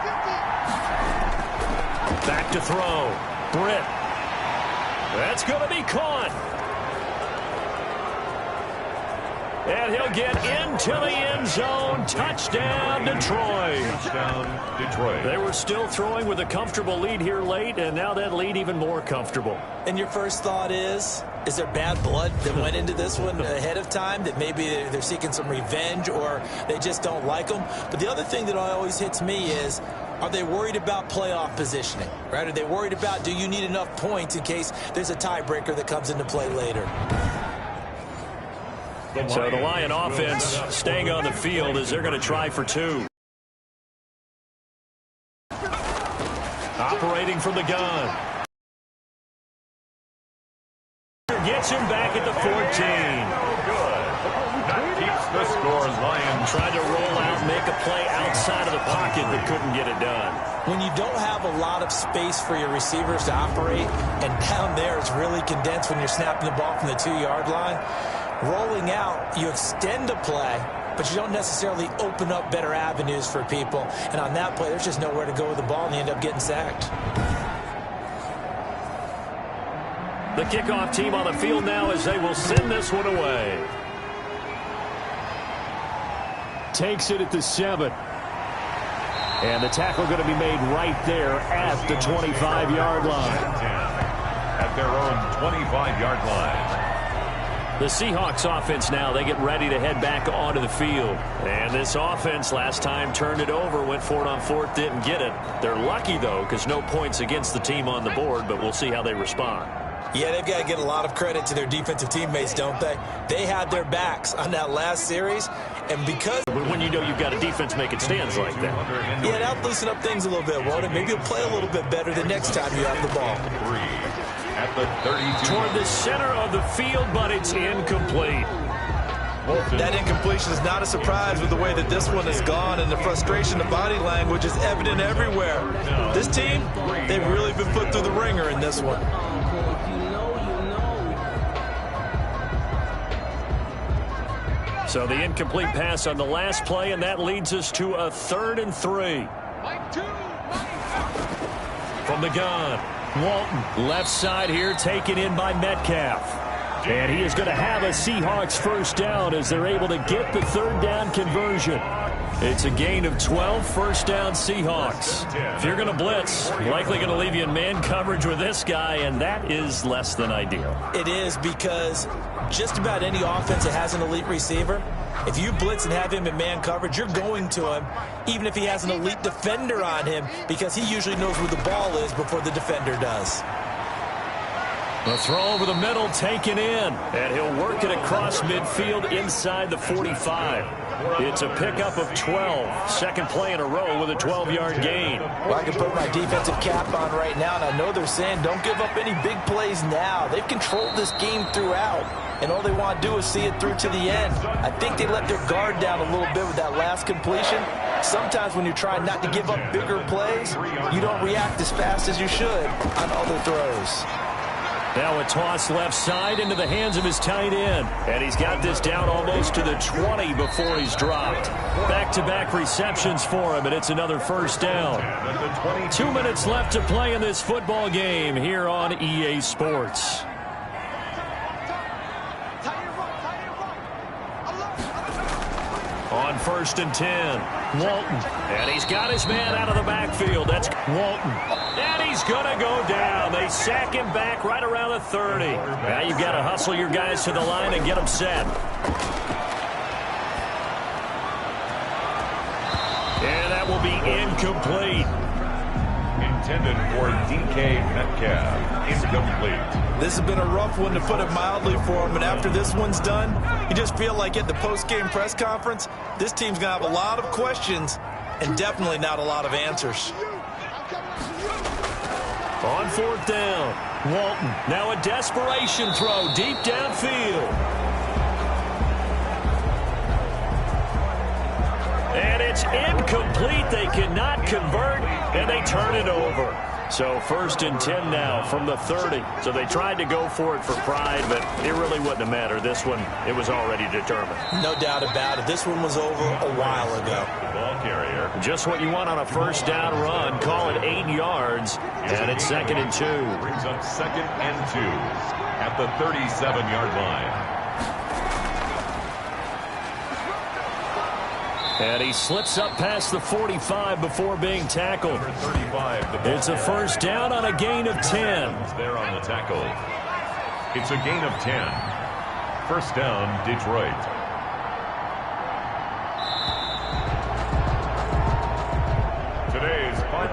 Back to throw. Britt. That's going to be caught. And he'll get into the end zone. Touchdown, Detroit. Touchdown, Detroit. They were still throwing with a comfortable lead here late, and now that lead even more comfortable. And your first thought is there bad blood that went into this one ahead of time, that maybe they're seeking some revenge or they just don't like them? But the other thing that always hits me is, are they worried about playoff positioning? Right? Are they worried about, do you need enough points in case there's a tiebreaker that comes into play later? So the Lion offense staying on the field as they're going to try for 2. Operating from the gun. Gets him back at the 14. Good. That keeps the score. Lions tried to roll out, make a play outside of the pocket, but couldn't get it done. When you don't have a lot of space for your receivers to operate, and down there it's really condensed when you're snapping the ball from the 2-yard line, rolling out, you extend a play, but you don't necessarily open up better avenues for people. And on that play, there's just nowhere to go with the ball, and you end up getting sacked. The kickoff team on the field now as they will send this one away. Takes it at the 7. And the tackle going to be made right there at the 25-yard line. At their own 25-yard line. The Seahawks offense now, they get ready to head back onto the field. And this offense last time turned it over, went for it on 4th, didn't get it. They're lucky, though, because no points against the team on the board, but we'll see how they respond. Yeah, they've got to get a lot of credit to their defensive teammates, don't they? They had their backs on that last series, and because... When you know you've got a defense making stands like that. Yeah, that'll loosen up things a little bit, won't it? Maybe you'll play a little bit better the next time you have the ball. At the 32. Toward the center of the field, but it's incomplete. That incompletion is not a surprise with the way that this one has gone, and the frustration, the body language is evident everywhere. This team, they've really been put through the ringer in this one. So the incomplete pass on the last play, and that leads us to a 3rd and 3. From the gun, Walton, left side here, taken in by Metcalf. And he is going to have a Seahawks first down as they're able to get the 3rd down conversion. It's a gain of 12, first down Seahawks. If you're going to blitz, likely going to leave you in man coverage with this guy, and that is less than ideal. It is, because just about any offense that has an elite receiver, if you blitz and have him in man coverage, you're going to him, even if he has an elite defender on him, because he usually knows where the ball is before the defender does. The throw over the middle taken in, and he'll work it across midfield inside the 45. It's a pickup of 12. Second play in a row with a 12-yard gain. Well, I can put my defensive cap on right now, and I know they're saying don't give up any big plays now. They've controlled this game throughout, and all they want to do is see it through to the end. I think they let their guard down a little bit with that last completion. Sometimes when you're trying not to give up bigger plays, you don't react as fast as you should on other throws. Now a toss left side into the hands of his tight end. And he's got this down almost to the 20 before he's dropped. Back-to-back receptions for him, and it's another first down. 2 minutes left to play in this football game here on EA Sports. On 1st and 10, Walton. And he's got his man out of the backfield. That's Walton. And he's going to go down. They sack him back right around the 30. Now you've got to hustle your guys to the line and get them set. And that will be incomplete. Intended for DK Metcalf. Incomplete. This has been a rough one, to put it mildly, for him. And after this one's done, you just feel like at the post-game press conference, this team's going to have a lot of questions and definitely not a lot of answers. On 4th down, Walton. Now a desperation throw deep downfield. And it's incomplete. They cannot convert, and they turn it over. So 1st and 10 now from the 30. So they tried to go for it for pride, but it really wouldn't have mattered. This one, it was already determined. No doubt about it. This one was over a while ago. The ball carrier. Just what you want on a first down run. Call it 8 yards, and it's 2nd and 2. Brings up 2nd and 2 at the 37-yard line. And he slips up past the 45 before being tackled. It's a first down on a gain of 10. There on the tackle. It's a gain of 10. First down, Detroit.